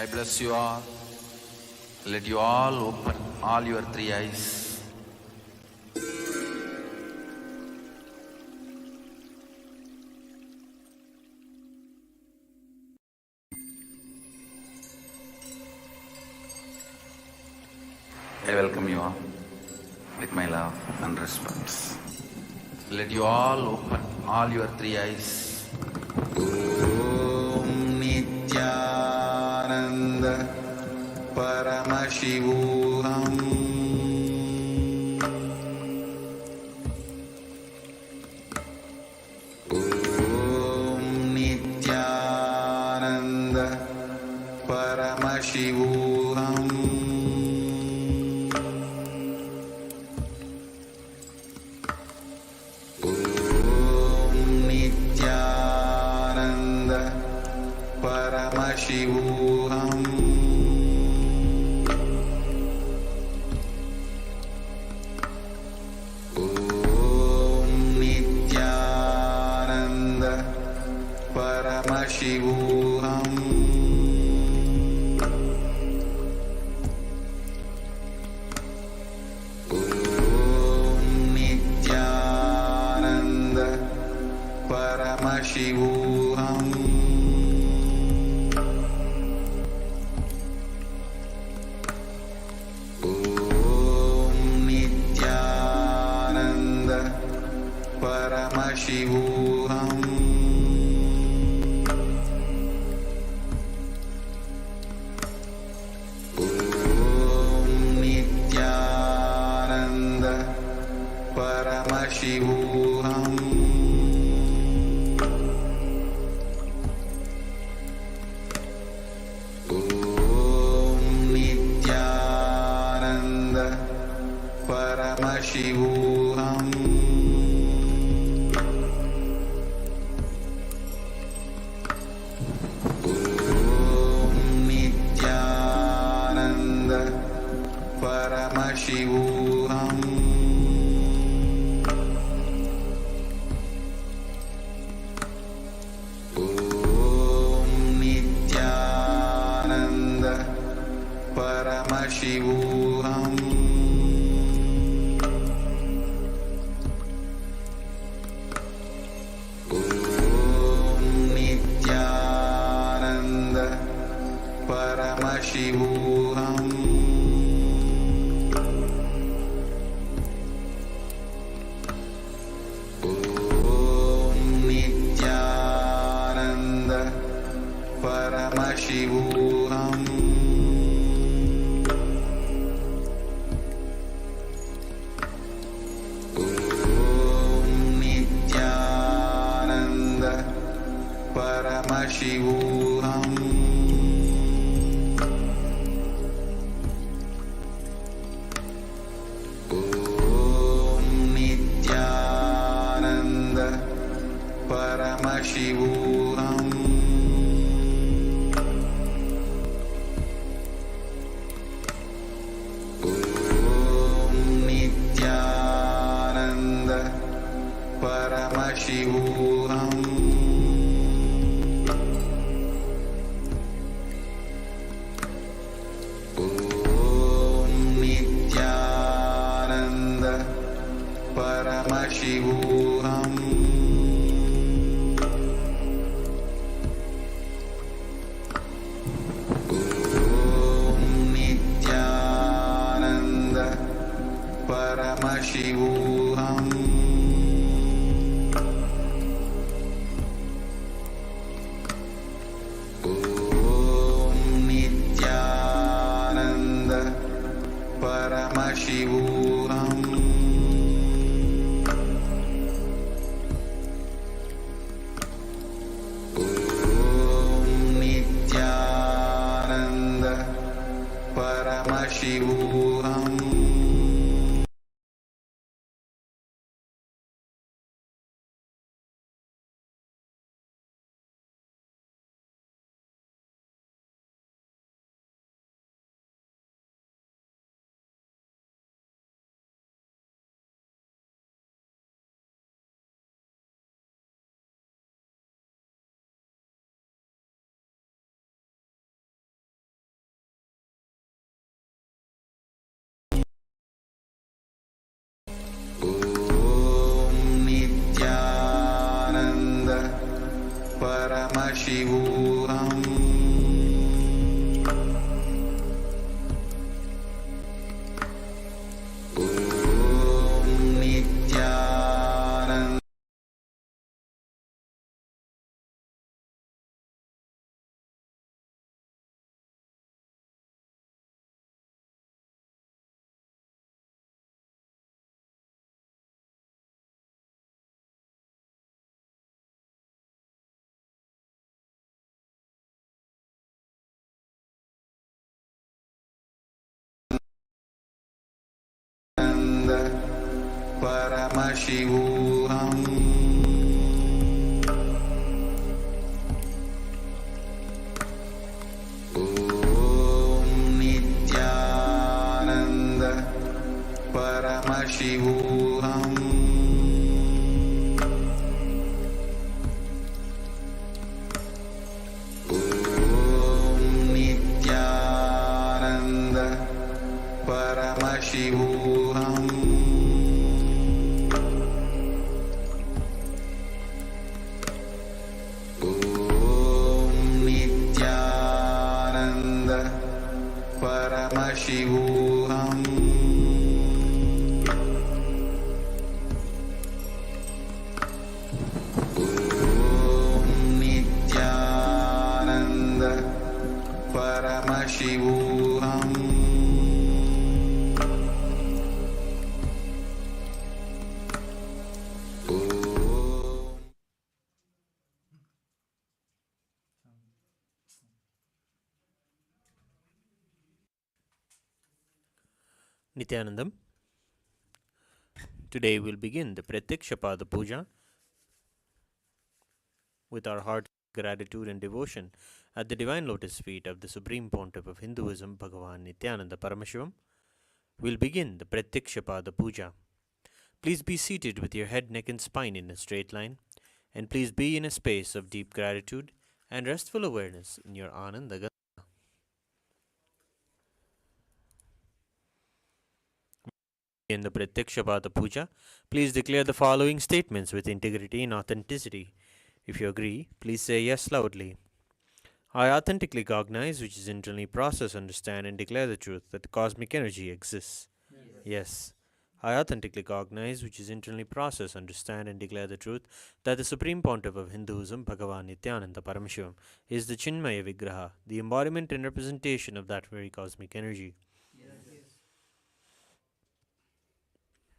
I bless you all. Let you all open all your three eyes. I welcome you all with my love and respect. Let you all open all your three eyes. Om Nityananda Paramashivoham. Om Nityananda Paramashivoham. Paramashivoham. Om Nityananda Paramashivoham. Om Nityananda Paramashivoham. Paramashivoham. Om Nityananda Paramashivoham. Om Nityananda Paramashivoham. Paramashivoham. Om Nityananda Paramashivoham. Paramashivoham. Om Nityananda Paramashivoham. Om Nityananda Paramashivoham. Om Nityananda Paramashivoham. Om Nityananda Paramashivoham. Om Nityananda Paramashivoham. Om Nityananda Paramashivoham. Om Nityananda Paramashivoham. Om Nityananda Paramashivoham. Om Nityananda Paramashivoham. Om Nityananda Paramashivoham. Om Nityananda Paramashivoham. Om Nityananda Paramashivoham. Nityanandam. Today we'll begin the Prathyaksha Puja with our heart gratitude and devotion at the divine lotus feet of the Supreme Pontiff of Hinduism, Bhagavan Nityananda Paramashivam. We'll begin the Prathyaksha Puja. Please be seated with your head, neck, and spine in a straight line, and please be in a space of deep gratitude and restful awareness in your Ananda Ganga. In the Prathyaksha Puja, please declare the following statements with integrity and authenticity. If you agree, please say yes loudly. I authentically cognize, which is internally process, understand, and declare the truth that the cosmic energy exists. Yes. I authentically cognize, which is internally process, understand, and declare the truth that the Supreme Pontiff of Hinduism, Bhagavan Nityananda Paramashivam, is the Chinmaya Vigraha, the embodiment and representation of that very cosmic energy.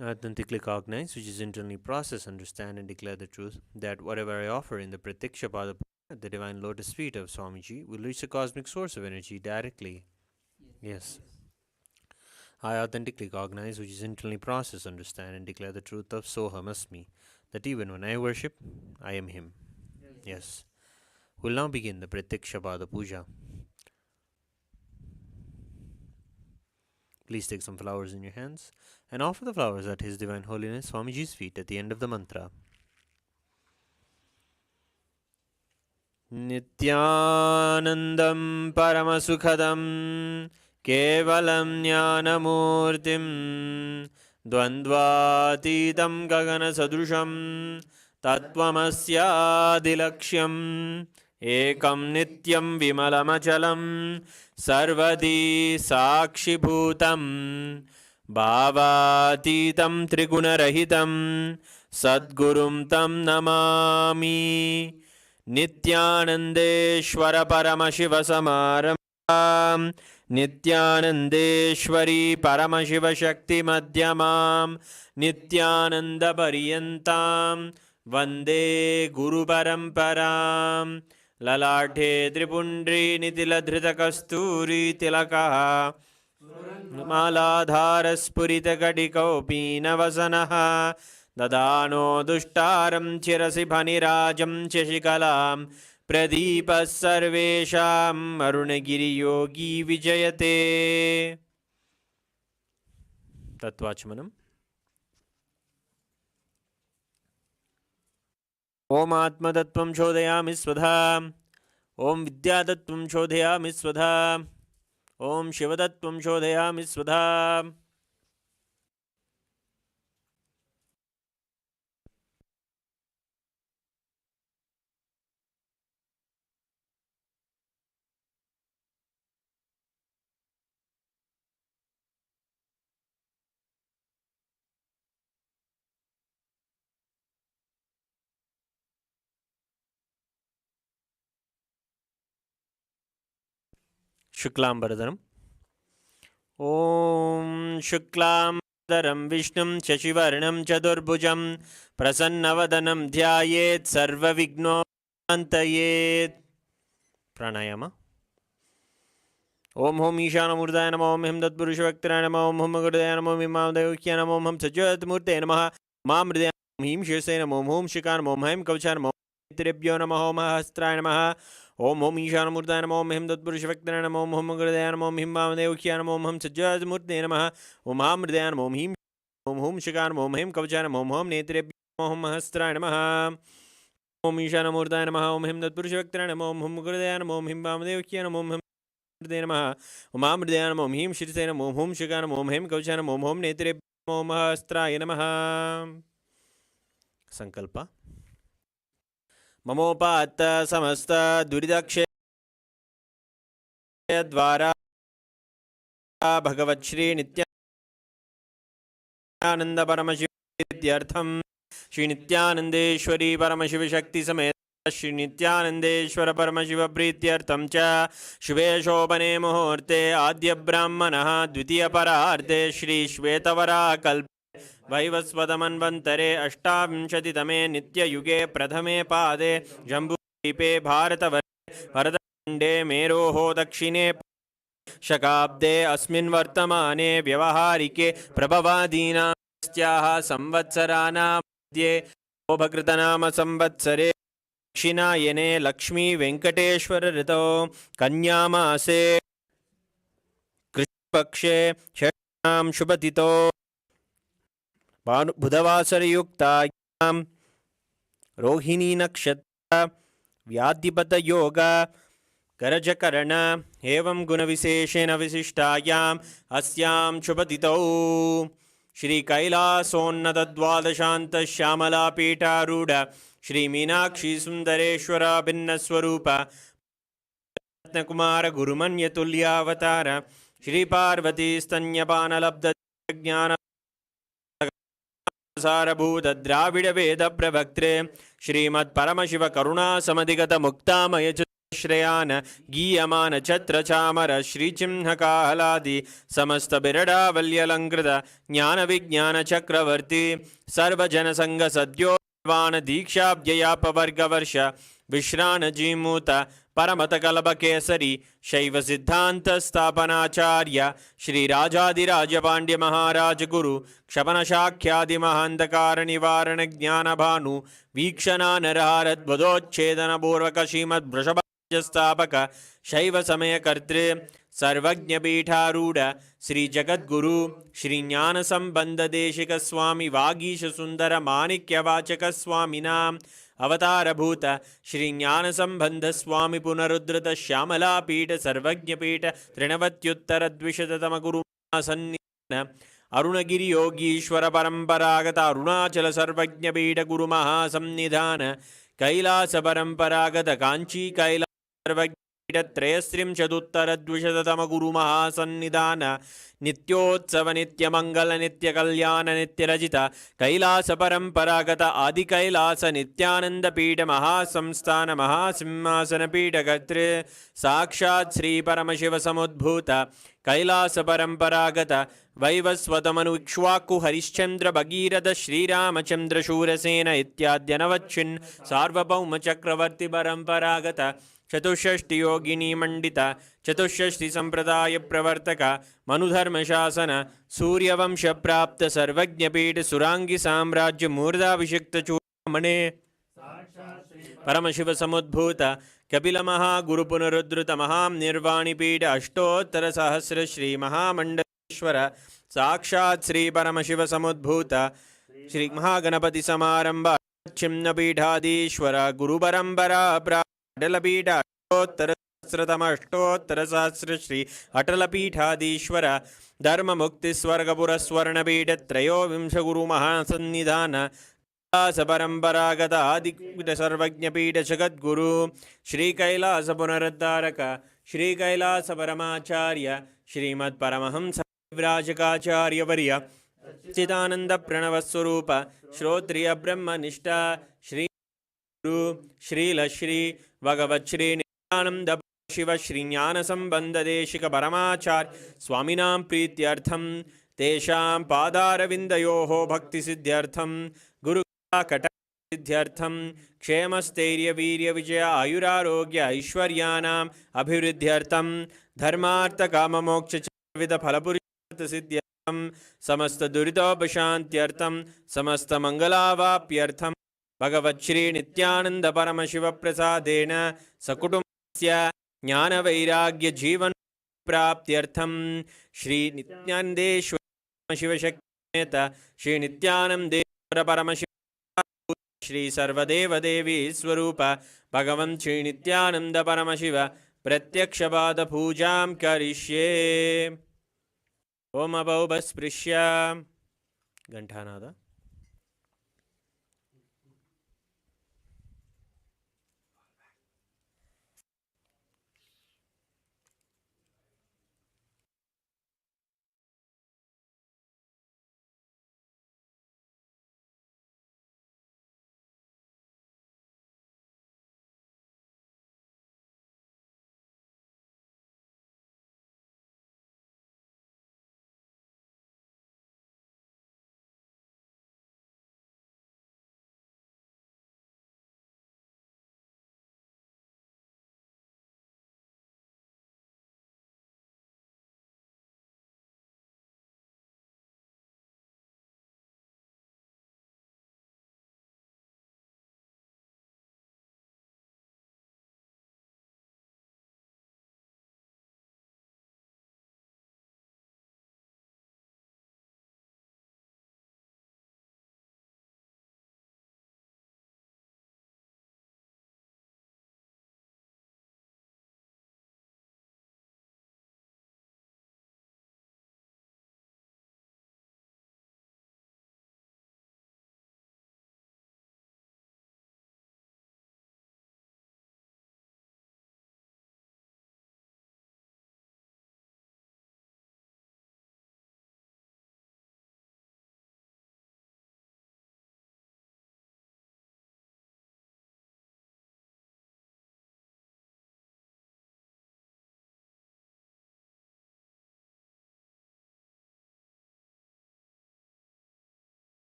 I authentically cognize, which is internally process, understand, and declare the truth that whatever I offer in the Prathyaksha Puja at the divine lotus feet of Swamiji will reach the cosmic source of energy directly. Yes. I authentically cognize, which is internally process, understand, and declare the truth of Soham Asmi, that even when I worship, I am Him. Yes. We'll now begin the Prathyaksha Puja. Please take some flowers in your hands and offer the flowers at His Divine Holiness Swamiji's feet at the end of the mantra. Nityanandam Paramasukhadam Kevalam Jnanamurtim Dvandvatitam Gagana Sadrusham Tattvamasyadilaksham Ekam Nityam Vimalamachalam Sarvadi Sakshibhutam Bhavatitam Trigunarahitam Sadgurum Tam Namami Nityanandeshwara Paramashiva Samaram Nityanandeshwari Paramashiva Shakti Madhyamam Nityananda Pariyantam Vande Guru Paramparam Lalathe Tripundri Nitiladhrita Kasturi Tilakaha Maladharaspurita Kadikaupina Vasanaha Dadano Dushtaram Chirasi Bhanirajam Cheshikalam Pradipa Sarvesham Arunagiri Yogi Vijayate. Tattvachmanam. Om Atma Tattvam Chodayami Svadha. Om Vidya Tattvam Chodayami Svadha. Om Shiva Tattvam Chodayami Svadha. Shuklambaradhanam. Om Shuklambaradharam Vishnum Shashivarnam Chadurbhujam Prasannavadanam Dhyayet Sarva Vignopantayet. Pranayama. Om Hom Ishana Murdaya Namo Om Him Tatpurusha Vaktraya Namo Om Hum Gurdaya Namo Om Imam Devukya Namo Om Hum Sajjat Murte Namaha Mam Mridaya Om Him Shirsaya Namo Om Hum Shikar Namo Om Him Kavcha Namo Trebhyo Namo Om Hastraya Namaha Om Hom Ishana Murdaya Namo Om Him Tatpurusha Vaktraya Namo Om Hum Gurdaya Namo Om Imam Devukya Namo Om Hum Sajjat Murte Namaha Om Mam Mridaya Namo Om Him Om Hum Shikar Namo Om Him Kavcha Namo Om Hum Netrebhyo Namo Om Hastraya Namaha Om Ishana Murdaya Namo Om Him Tatpurusha Vaktraya Namo Om Hum Gurdaya Namo Om Imam Devukya Namo Om Hum Namaha Om Amridaya Namo Om Him Shirsaya Namo Om Hum Shikar Namo Om Him Kavcha Namo Om Hum Netrebhyo Namo Om Hastraya Namaha. Sankalpa. Mamopata Samasta Duridakshe Dvara Bhagavat Shri Nityananda Paramashivadyartham Shri Nityanandeshwari Paramashiva Shakti Samet Shri Nityanandeshwara Paramashiva Prityartham Cha Shve Shobhane Muhurte Adya Brahmanaha Dvitiya Pararte Shri Shvetavara Kalpe Vaivasvadamanvantare Ashtavinshaditame Nitya Yuge Prathame Pade Jambudvipe Bharatavare Bharatkhande Meroho Dakshine Shakabde Asmin Vartamane Vyavaharike Prabhavadina Styaha Samvatsarana Madhye Obhakritanama Samvatsare Dakshinayane Lakshmi Venkateshwara Rito Kanyamase Krishpakshe Shanam Shubhatito Budhavasarayuktayaam Rohini Nakshatra Vyadipata Yoga Garajakarana Evam Gunavisheshena Visishtayam Asyam Shubhatito Shri Kailasonnata Dvadashanta Shyamala Pita Ruda Shri Meenakshi Sundareshwara Bhinnaswarupa Ratnakumara Gurumanya Tulyavatara Shri Parvati Stanyapana Labda Jnana Sarabhuta Dravida Veda Pravaktre Shrimad Paramashiva Karuna Samadhigata Muktamaya Shreyana Giyamana Chatra Chamara Shri Chimhaka Haladi Samasta Birada Valyalankrita Jnana Vijnana Chakravarti Sarva Janasanga Sadyo Vana Diksha Bhyaya Pavarga Varsha विश्राणजीमूत परमतकलभकेसरी शैवसिद्धान्तस्थापनाचार्य श्रीराजाधिराजपाण्ड्यमहाराजगुरु क्षपणशाख्यादिमहान्धकारनिवारणज्ञानभानु वीक्षणानरहारद्वदोच्छेदनपूर्वक श्रीमद्वृषभस्थापक शैवसमयकर्तृ सर्वज्ञपीठारूढ श्रीजगद्गुरु श्रीज्ञानसम्बन्धदेशिकस्वामि वागीशसुन्दरमाणिक्यवाचकस्वामिनाम् अवतारभूत श्रीज्ञानसम्बन्धस्वामि पुनरुद्धृत श्यामलापीठ सर्वज्ञपीठ त्रिणवत्युत्तरद्विशततमगुरुसन्निधान अरुणगिरियोगीश्वर परम्परागत अरुणाचल सर्वज्ञपीठ गुरुमहासन्निधान कैलास परम्परागत काञ्ची कैलास सर्वज्ञ त्रयस्त्रिंशदुत्तरद्विशततमगुरुमहासन्निधान नित्योत्सव नित्यमङ्गल नित्यकल्याण नित्यरजित कैलास परम्परागत आदिकैलास नित्यानन्दपीठ महासंस्थान महासिंहासनपीठ कर्तृ साक्षात् श्री परमशिव समुद्भूत कैलास परम्परागत वैवस्वतमनुक्ष्वाकु हरिश्चन्द्र भगीरथ श्रीरामचन्द्र शूरसेन इत्याद्यनवच्छिन् सार्वभौम चक्रवर्ति परम्परागत चतुष्षष्टि योगिनी मंडित चतुष्षष्टि संप्रदाय प्रवर्तक मनुधर्मशासन सूर्यवंश प्राप्त सर्वज्ञपीठ सुरांगी साम्राज्य मूर्धाभिषिक्त चूड़ामणे परमशिव समुद्भूत कपिल महागुरु पुनरुद्धृत महानिर्वाणिपीठ अष्टोत्तर सहस्र श्री महामंडलेश्वर साक्षात् श्री परमशिव समुद्भूत श्री महागणपति समारंभ छिन्नपीठाधीश्वर गुरु परंपरा अटलपीठ अष्टोत्तरसहस्र श्री अटलपीठाधीश्वर धर्म मुक्ति स्वर्गपुरस्वर्णपीठ त्रयोविंश गुरु महासन्निधान कैलास परंपरागत आदिपीठ सर्वज्ञपीठ जगद्गुरु श्री कैलास पुनरुद्धारक श्री कैलास परमाचार्य श्रीमद् परमहंस विराजकाचार्य वर्य चिदानंद प्रणव स्वरूप श्रोत्रिय ब्रह्मनिष्ठा श्री श्रील श्री भगवत् श्री नित्यानंद शिव श्री ज्ञान संबंध देशिक परमाचार्य स्वामिनां प्रीत्यर्थम तेषां पादारविन्दयोः भक्ति सिद्ध्यर्थम गुरु कटा सिद्ध्यर्थम क्षेमस्थैर्य वीर्य विजय आयुरारोग्य ऐश्वर्याणाम् अभिवृद्ध्यर्थम धर्मार्थ काम मोक्ष विविध फलपुरुषार्थ सिद्ध्यर्थम समस्त दुरितोपशान्त्यर्थम समस्त मंगलावाप्यर्थम भगवच्छ्री नित्यानंद परमशिव प्रसादेन सकुटुंबस्य ज्ञानवैराग्य जीवन प्राप्त्यर्थम श्री नित्यानंदेश्वर शिवशक्तिमेत श्री नित्यानंदेश्वर परमशिव श्री सर्वदेव देवी स्वरूप भगवन् श्री नित्यानंद परमशिव प्रत्यक्षपाद पूजां करिष्ये। ओम अभौभस्पृश्य घंटानाद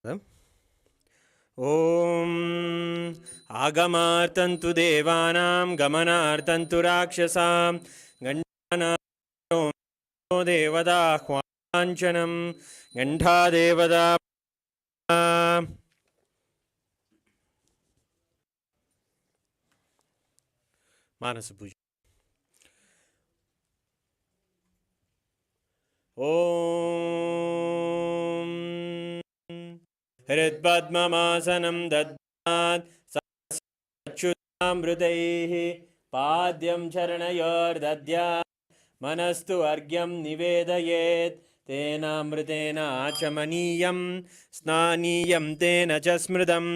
ॐ आगमार्तन्तु देवानां गमनार्तन्तु राक्षसां गण्डानां देवदाह्वाञ्चनं गण्डादेवदा मानसपूजा। ॐ हृत्पद्ममासनं दद्यात् सच्युतामृतैः पाद्यं चरणयोर्दद्यात् मनस्तु अर्घ्यं निवेदयेत् तेनामृतेन आचमनीयं स्नानीयं तेन च स्मृतम्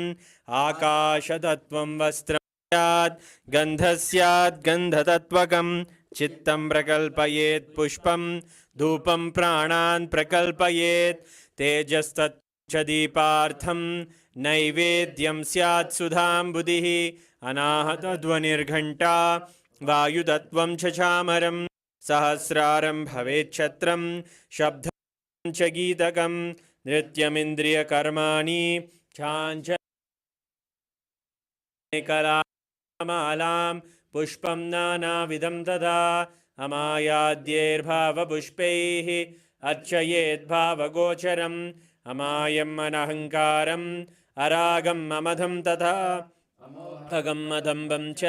आकाशतत्त्वं वस्त्रं स्यात् गन्धः स्यात् गन्धतत्त्वकं चित्तं प्रकल्पयेत् पुष्पं धूपं प्राणान् प्रकल्पयेत् तेजस्तत् च दीपार्थं नैवेद्यं स्यात् सुधाम्बुधिः अनाहतध्वनिर्घण्टा वायुतत्त्वं च चामरं सहस्रारं भवेच्छत्रं शब्दं च गीतकं नृत्यमिन्द्रियकर्माणि चाञ्चकलामालां पुष्पं नानाविधं तथा अमायाद्यैर्भावपुष्पैः अर्चयेद्भावगोचरम् अमायम् अनहङ्कारम् अरागम् अमधं तथा अमोघम् अदम्बं च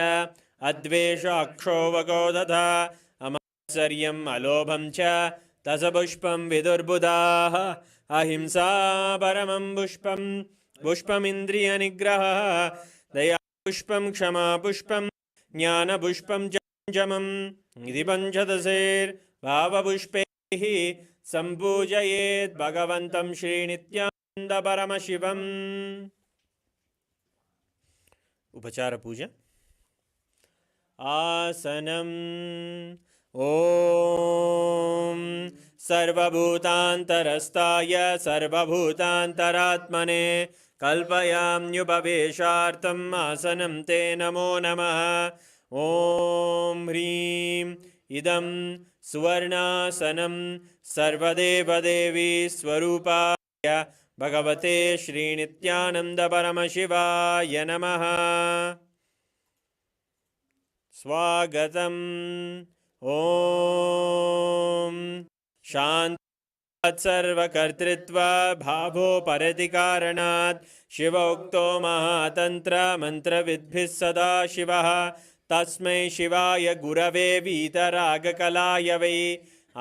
अद्वेषाक्षोभगो तथा अमात्सर्यम् अलोभं च तसपुष्पं विदुर्बुधाः अहिंसा परमं पुष्पं पुष्पमिन्द्रियनिग्रहः दया पुष्पं क्षमा पुष्पं ज्ञानपुष्पं च पञ्चमम् इति पञ्चदशैर्भावपुष्पैः सम्पूजयेत् भगवन्तं श्रीनित्यानन्दपरमशिवम्। उपचार पूजा। आसनम्। ॐ सर्वभूतान्तरस्ताय सर्वभूतान्तरात्मने कल्पयाम्युपवेशार्थम् आसनं ते नमो नमः। ॐ ह्रीं इदं सुवर्णासनं सर्वदेवदेवी स्वरूपाय भगवते श्रीनित्यानन्दपरमशिवाय नमः। स्वागतम्। ॐ शान्तात् सर्वकर्तृत्वा भावोपरति कारणात् शिवोक्तो महातन्त्र मन्त्रविद्भिः सदा शिवः तस्मै शिवाय गुरवे वीतरागकलाय वै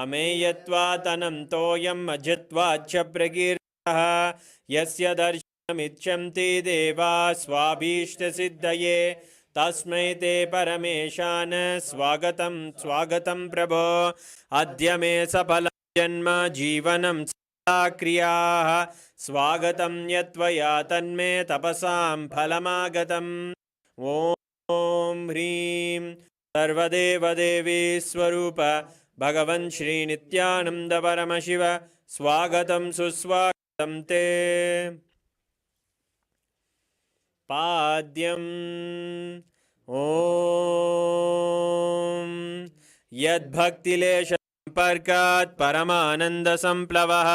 अमेयत्वात् तोयम् अजित्वाच्च प्रकीर्तितः यस्य दर्शनमिच्छन्ति देवा स्वाभीष्टसिद्धये तस्मै ते परमेशान स्वागतं स्वागतं प्रभो। अद्य मे सफलं जन्म जीवनं सदा क्रियाः स्वागतं यत्त्वया तन्मे तपसां फलमागतम्। ॐ ह्रीं सर्वदेवदेवी स्वरूप भगवन् श्रीनित्यानन्दपरमशिव स्वागतं सुस्वागतं ते। पाद्यम्। ॐ यद्भक्तिलेशसम्पर्कात् परमानन्दसम्प्लवः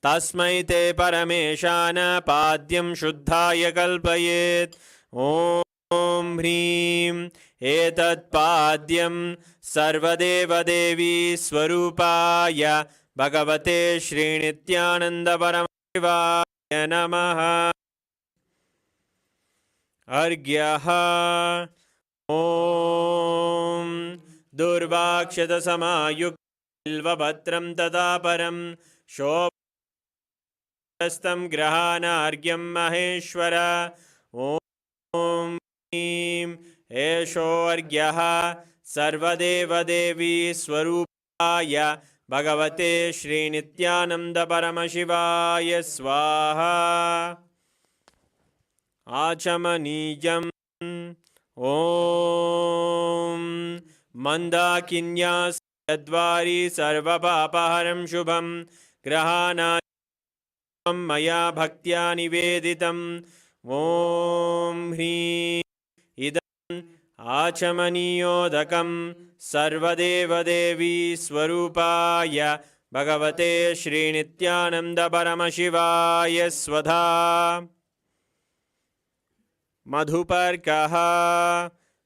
तस्मै ते परमेशान पाद्यं शुद्धाय कल्पयेत्। ॐ ह्रीं एतत्पाद्यं सर्वदेवदेवी स्वरूपाय भगवते श्रीनित्यानन्दपरमशिवाय नमः। अर्घ्यः। ॐ दुर्वाक्षतसमायुक्तबिल्वपत्रं तथा परं शोभस्तं ग्रहाणार्घ्यं महेश्वर। ॐ ह्रीं एषोऽर्घ्यः सर्वदेवदेवी स्वरूपाय भगवते श्रीनित्यानन्दपरमशिवाय स्वाहा। आचमनीयम्। ॐ मन्दाकिन्यासद्वारी सर्वपापहरं शुभं ग्रहाणां मया भक्त्या निवेदितम्। ॐ ह्रीं इदम् आचमनीयोदकं सर्वदेवदेवी स्वरूपाय भगवते श्रीनित्यानन्द परमशिवाय स्वधा मधुपर्कः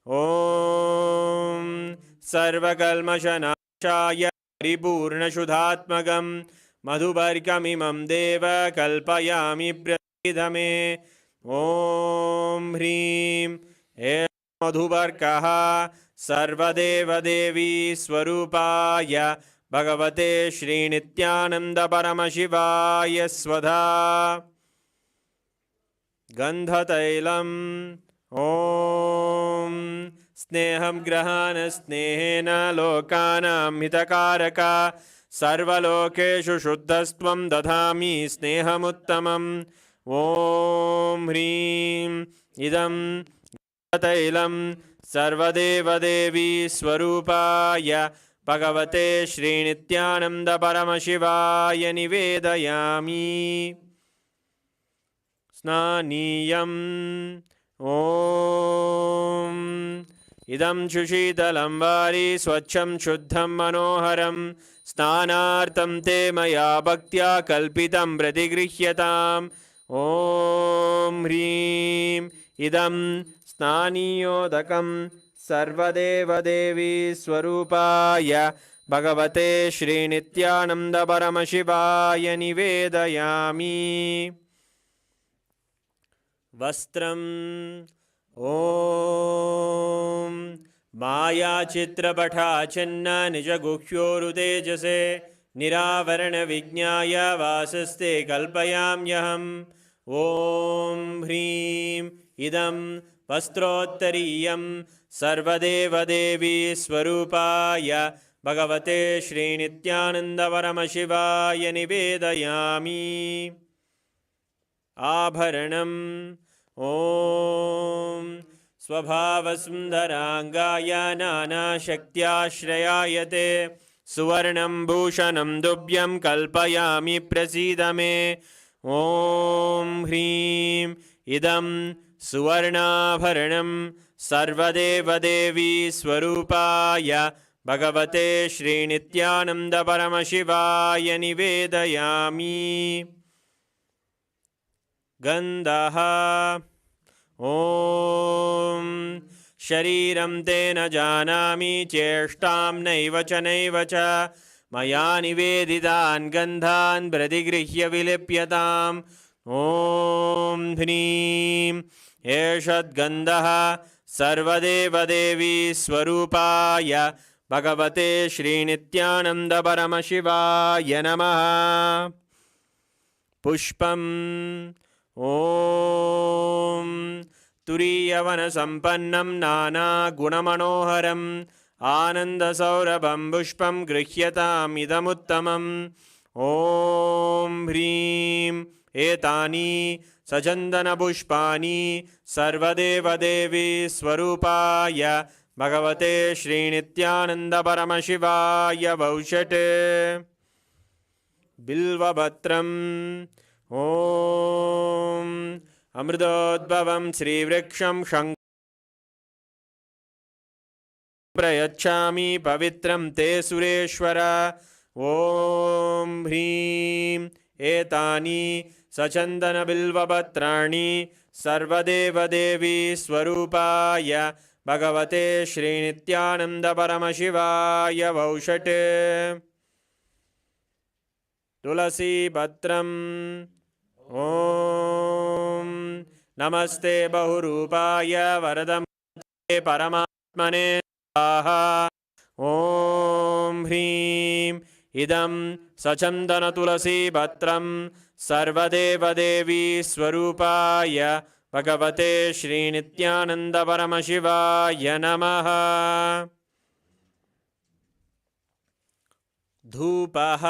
ॐ सर्वकल्मषनाशाय परिपूर्णशुद्धात्मकं मधुपर्कमिमं देव कल्पयामि प्रसीदमे ॐ ह्रीं हे मधुपर्कः सर्वदेवदेवी स्वरूपाय भगवते श्रीनित्यानन्द परमशिवाय स्वधा गन्धतैलम् ॐ स्नेहं ग्रहाण स्नेहेन लोकानां हितकारक सर्वलोकेषु शुद्धस्त्वं दधामि स्नेहमुत्तमम् ॐ ह्रीं इदं तैलं सर्वदेवदेवी स्वरूपाय भगवते श्रीनित्यानन्द परमशिवाय निवेदयामि स्नानीयम् ॐ इदं सुशीतलं वारि स्वच्छं शुद्धं मनोहरं स्नानार्थं ते मया भक्त्या कल्पितं प्रतिगृह्यताम् ॐ ह्रीं इदं स्नानीयोदकं सर्वदेवदेवी स्वरूपाय भगवते श्रीनित्यानन्द परमशिवाय निवेदयामि वस्त्रम् ॐ मायाचित्रपटाच्छन्न निजगुह्योरुतेजसे निरावरणविज्ञाय वासस्ते कल्पयाम्यहम् ॐ ह्रीं इदं वस्त्रोत्तरीयं सर्वदेवदेवी स्वरूपाय भगवते श्रीनित्यानन्दपरमशिवाय निवेदयामि आभरणम् ॐ स्वभावसुन्दराङ्गाय नानाशक्त्याश्रयायते सुवर्णं भूषणं दुभ्यं कल्पयामि प्रसीद मे ॐ ह्रीं इदं सुवर्णाभरणं सर्वदेवदेवी स्वरूपाय भगवते श्रीनित्यानन्दपरमशिवाय निवेदयामि गन्धः ॐ शरीरं ते न जानामि चेष्टां नैव च मया निवेदितान् गन्धान् प्रतिगृह्य विलिप्यताम् ॐ ह्रीं एषद्गन्धः सर्वदेवदेवी स्वरूपाय भगवते श्रीनित्यानन्दपरमशिवाय नमः पुष्पम् ॐ तुरीयवनसम्पन्नं नानागुणमनोहरम् आनन्दसौरभं पुष्पं गृह्यताम् इदमुत्तमम् ॐ ह्रीं एतानि सचन्दनपुष्पाणि सर्वदेवदेवी स्वरूपाय भगवते श्रीनित्यानन्दपरमशिवाय वौषट् बिल्वपत्रम् ॐ अमृतोद्भवं श्रीवृक्षं प्रयच्छामि पवित्रं ते सुरेश्वर ॐ ह्रीं एतानि सचन्दनबिल्वपत्राणि सर्वदेवदेवी स्वरूपाय भगवते श्रीनित्यानन्दपरमशिवाय वौषट् तुलसीपत्रम् ॐ नमस्ते बहुरूपाय वरदे परमात्मने स्वाहा ॐ ह्रीं इदं सचन्दनतुलसीपत्रं सर्वदेवदेवी स्वरूपाय भगवते श्रीनित्यानन्दपरमशिवाय नमः धूपः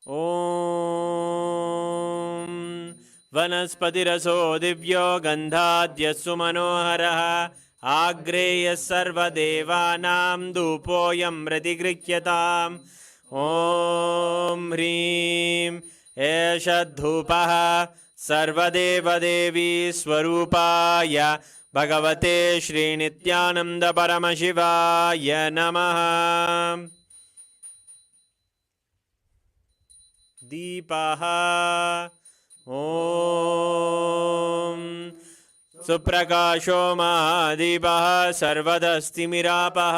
ॐ वनस्पतिरसो दिव्यो गन्धाद्यस्सु मनोहरः आग्रेयः सर्वदेवानां धूपोऽयं प्रतिगृह्यताम् ॐ ह्रीं एष धूपः सर्वदेवदेवी स्वरूपाय भगवते श्रीनित्यानन्दपरमशिवाय नमः। दीपः ॐ सुप्रकाशो महादीपः सर्वदस्तिमिरापः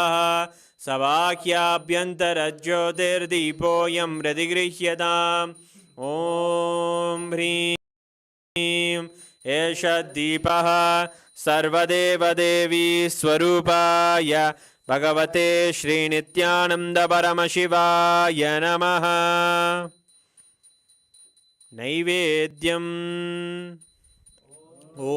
सवाक्याभ्यन्तरज्योतिर्दीपोऽयं प्रतिगृह्यताम् ॐ ह्रीं एष दीपः सर्वदेवदेवी स्वरूपाय भगवते श्रीनित्यानन्दपरमशिवाय नमः। नैवेद्यम् ॐ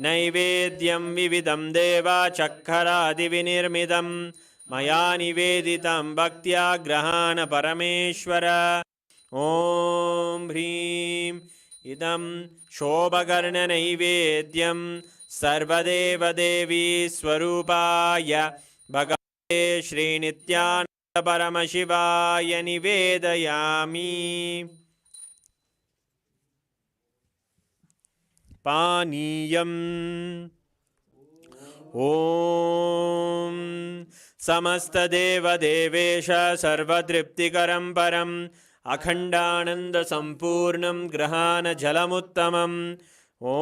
नैवेद्यं विविधं देवाचक्खरादिविनिर्मितं मया निवेदितं भक्त्या ग्रहाण परमेश्वर ॐ ह्रीं इदं शोभकर्णनैवेद्यं सर्वदेवदेवी स्वरूपाय भगवते श्रीनित्यानन्दपरमशिवाय निवेदयामि। पानीयम् ॐ समस्तदेवदेवेश सर्वतृप्तिकरं परम् अखण्डानन्दसम्पूर्णं ग्रहाणजलमुत्तमम् ॐ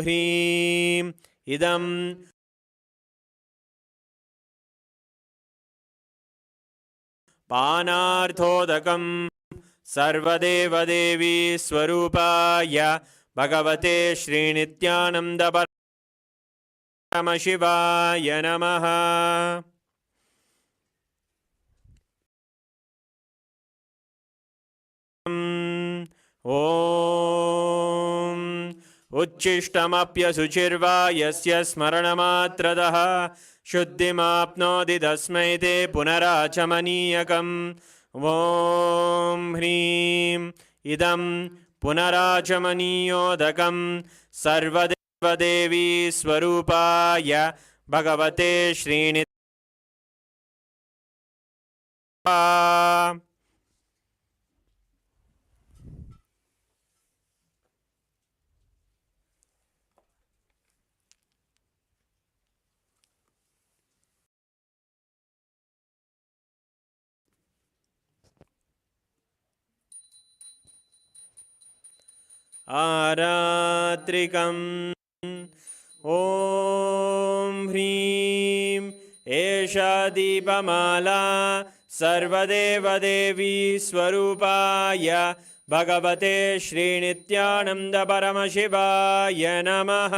ह्रीं इदं पानार्थोदकं सर्वदेवदेवी स्वरूपाय भगवते श्रीनित्यानन्दपरमशिवाय नमः। ॐ उच्छिष्टमप्यशुचिर्वा यस्य स्मरणमात्रतः शुद्धिमाप्नोति तस्मै ते पुनराचमनीयकम् ॐ ह्रीं इदं पुनराचमनीयोदकं सर्वदेवदेवी स्वरूपाय भगवते श्रीनित्यानन्दपरमशिवाय आरात्रिकम् ॐ ह्रीं एषा दीपमाला सर्वदेवदेवी स्वरूपाय भगवते श्रीनित्यानन्दपरमशिवाय नमः।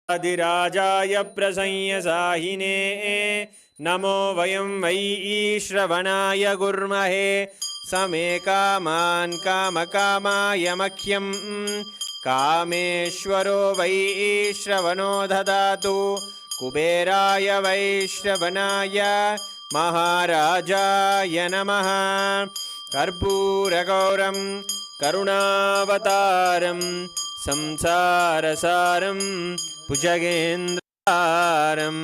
आदिराजाय प्रसंयसाहिने नमो वयं वै श्रवणाय गुर्महे समे कामान् कामकामाय मह्यं कामेश्वरो वै श्रवणो ददातु कुबेराय वै श्रवणाय महाराजाय नमः। कर्पूरगौरं करुणावतारं संसारसारं भुजगेन्द्रहारं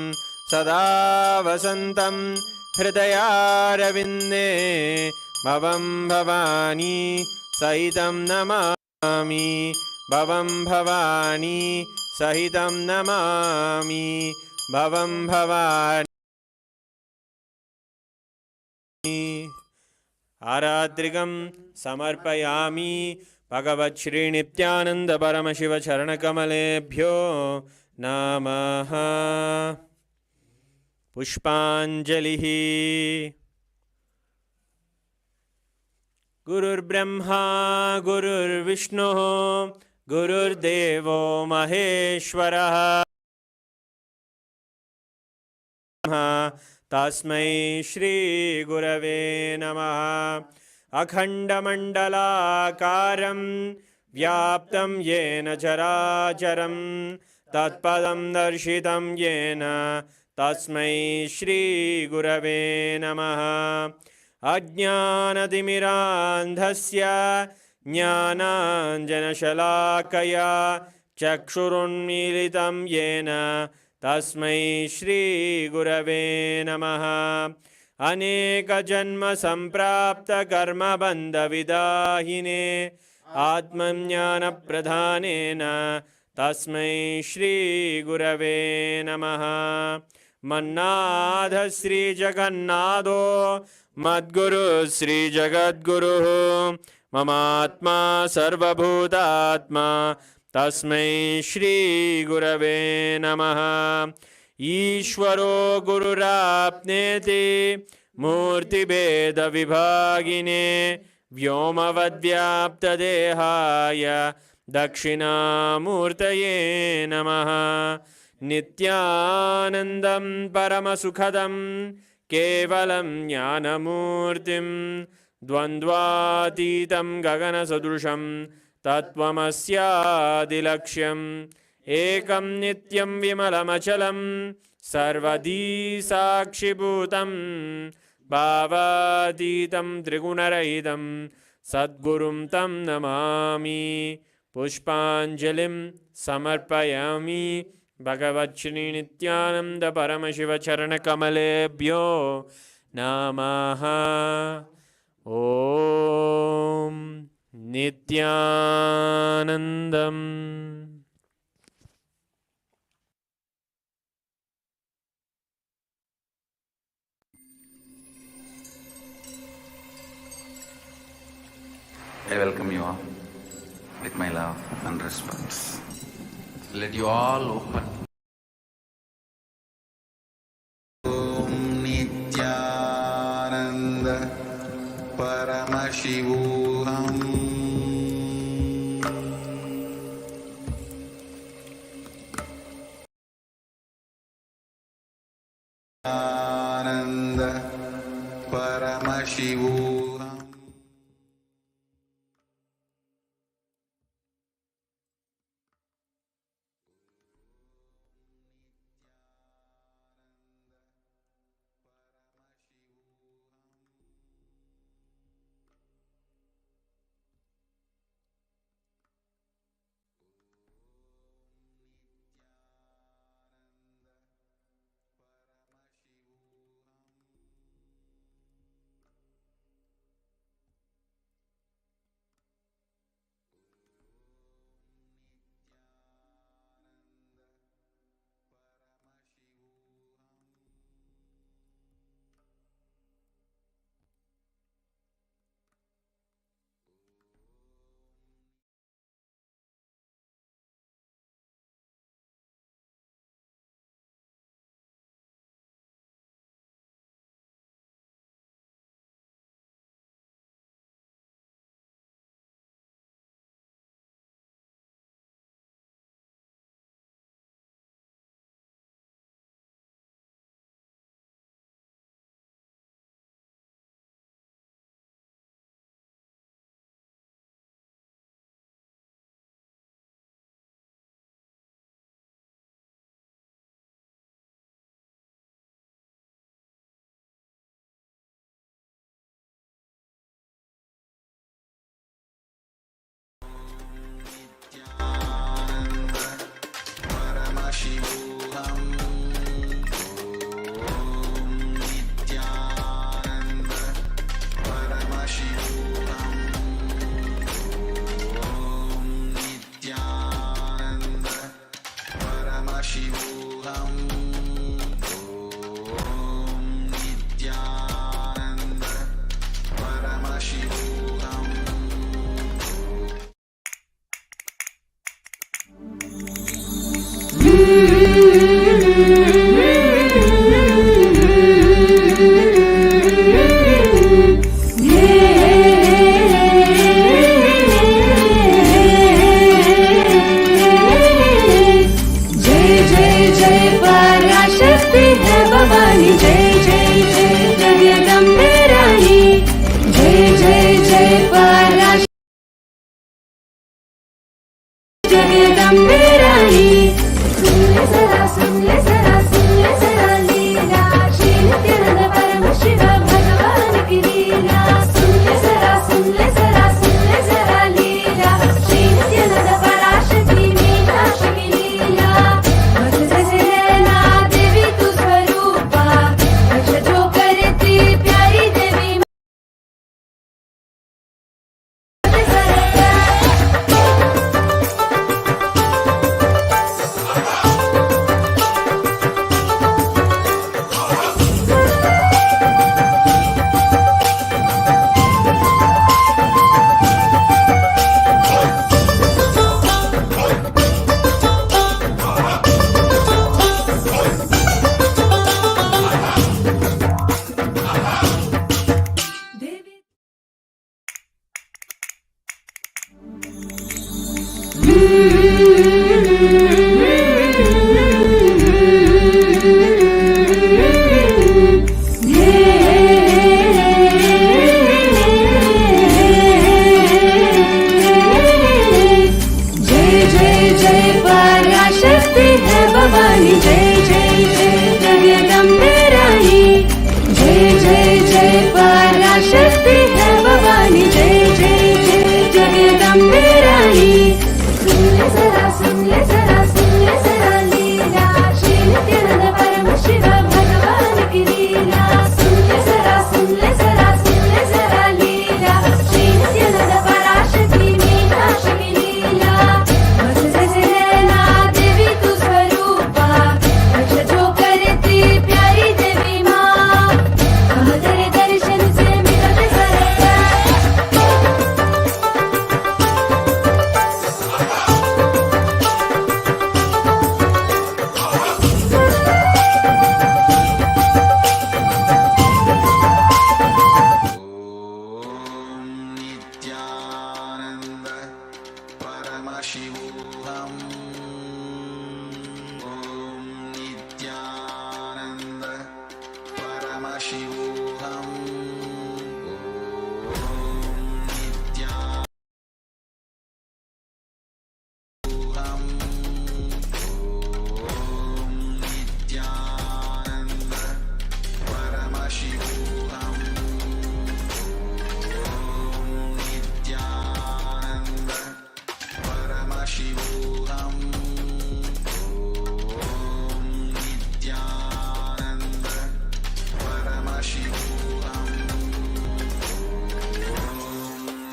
सदा वसन्तं हृदयारविन्दे भवं भवानी सहितं नमामि भवं भवानी सहितं नमामि भवं भवानी। आरात्रिकं समर्पयामि भगवच्छ्रीनित्यानन्दपरमशिवचरणकमलेभ्यो नमः। पुष्पाञ्जलिः। गुरुर्ब्रह्मा गुरुर्विष्णुः गुरुर्देवो महेश्वरः तस्मै श्रीगुरवे नमः। अखण्डमण्डलाकारं व्याप्तं येन चराचरं तत्पदं दर्शितं येन तस्मै श्रीगुरवे नमः। अज्ञानतिमिरान्धस्य ज्ञानाञ्जनशलाकया चक्षुरुन्मीलितं येन तस्मै श्रीगुरवे नमः। अनेकजन्मसम्प्राप्तकर्मबन्धविदाहिने आत्मज्ञानप्रधानेन तस्मै श्रीगुरवे नमः। मन्नाथ श्रीजगन्नाथो मद्गुरु श्रीजगद्गुरुः ममात्मा सर्वभूतात्मा तस्मै श्रीगुरवे नमः। ईश्वरो गुरुराप्नेति मूर्तिभेदविभागिने व्योमवद्व्याप्तदेहाय दक्षिणामूर्तये नमः। नित्यानन्दं परमसुखदं केवलं ज्ञानमूर्तिं द्वन्द्वातीतं गगनसदृशं तत्त्वमस्यादिलक्ष्यम् एकं नित्यं विमलमचलं सर्वधी साक्षिभूतं भावातीतं त्रिगुणरहितं सद्गुरुं तं नमामि। पुष्पाञ्जलिं समर्पयामि भगवच्छ्री नित्यानंद परमशिवचरणकमलेभ्यो नमः। ॐ नित्यानन्दम्। I welcome you all with my love and respect. Let you all open. Om Nityananda Paramashivoham Ananda Paramashivoham. लीला श्री नित्यानंद परम शिव भगवान की लीला। भवानी जय जय जय जगदम्बे रानी जय जय जय पराशक्ति है भवानी जय जय जय जगदम्बे रानी सुन ले जरा सुन ले जरा सुन ले जरा लीला श्री नित्यानंद परम शिव भगवान की लीला सुन ले जरा सुन ले जरा सुन ले जरा लीला श्री नित्यानंद पराशक्ति मीनाक्षी की लीला बस जैसे नैना देवी तू स्वरूपा रक्ष जो करती प्यारी देवी माँ हम तेरे दर्शन से मिलते सरकार नित्यानन्द परमशिवोऽहम् ॐ नित्यानन्द परमशिवोऽहम् नित्यानन्द परमशिवोऽहम् नित्यानन्द परमशिवोऽहम्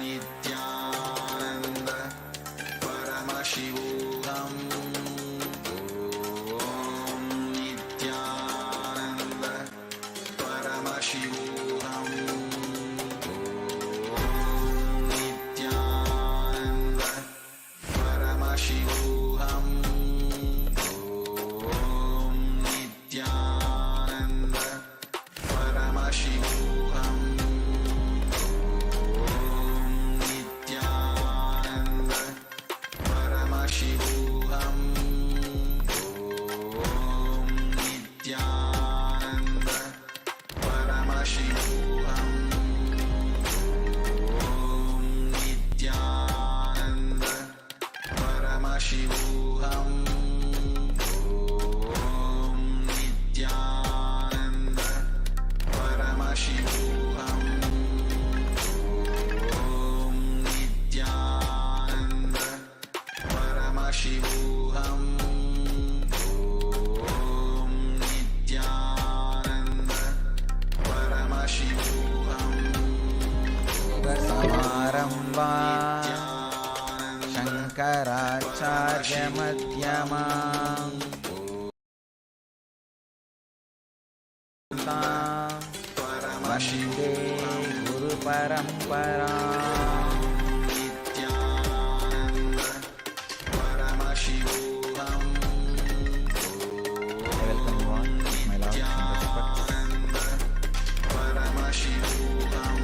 नित्यानन्द परमशिवोऽहम् नित्यानन्द परमशिवोऽहम् नित्यानन्द परमशिवोऽहम् नित्यानन्द परमशिवोऽहम् नित्यानन्द परमशिवोऽहम् नित्यानन्द परमशिवोऽहम् नित्यानन्द परमशिवोऽहम् नित्यानन्द परमशिवोऽहम् नित्यानन्द परमशिवोऽहम् नित्यानन्द परमशिवोऽहम् नित्यानन्द परमशिवोऽहम् समारम्भा शङ्कराचार्यमध्यमा वन्दे गुरुपरम्परा नित्यानन्द परमशिवोऽहम् I welcome you all, my love and respect. परमशिवोऽहम्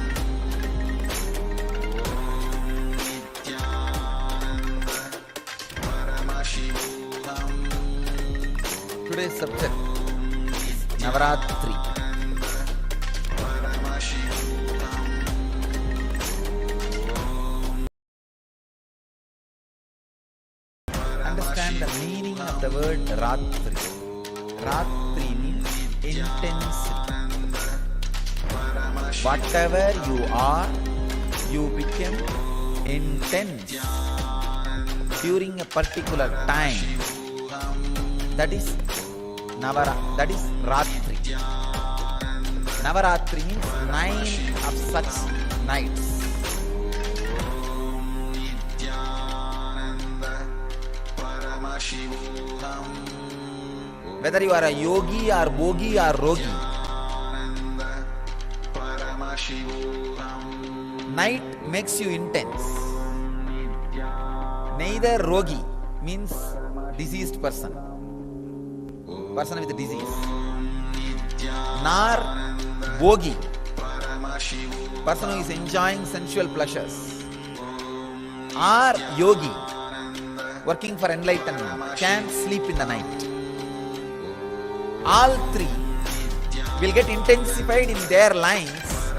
नित्यानन्द परमशिवोऽहम् Today's subject is Navaratri. परमशिवोऽहम् Understand the meaning of the word Ratri. Ratri means intensity. Whatever you are, you become intense during a particular time. That is Ratri. Navaratri means 9 of such nights. Nityanand परमशिवोऽहम् Whether you are a yogi or bogi or rogi, परमशिवोऽहम् night makes you intense. Neither rogi means diseased person with disease, nor bogi, person who is enjoying sensual pleasures, or yogi, working for enlightenment, can't sleep in the night. All three will get intensified in their lines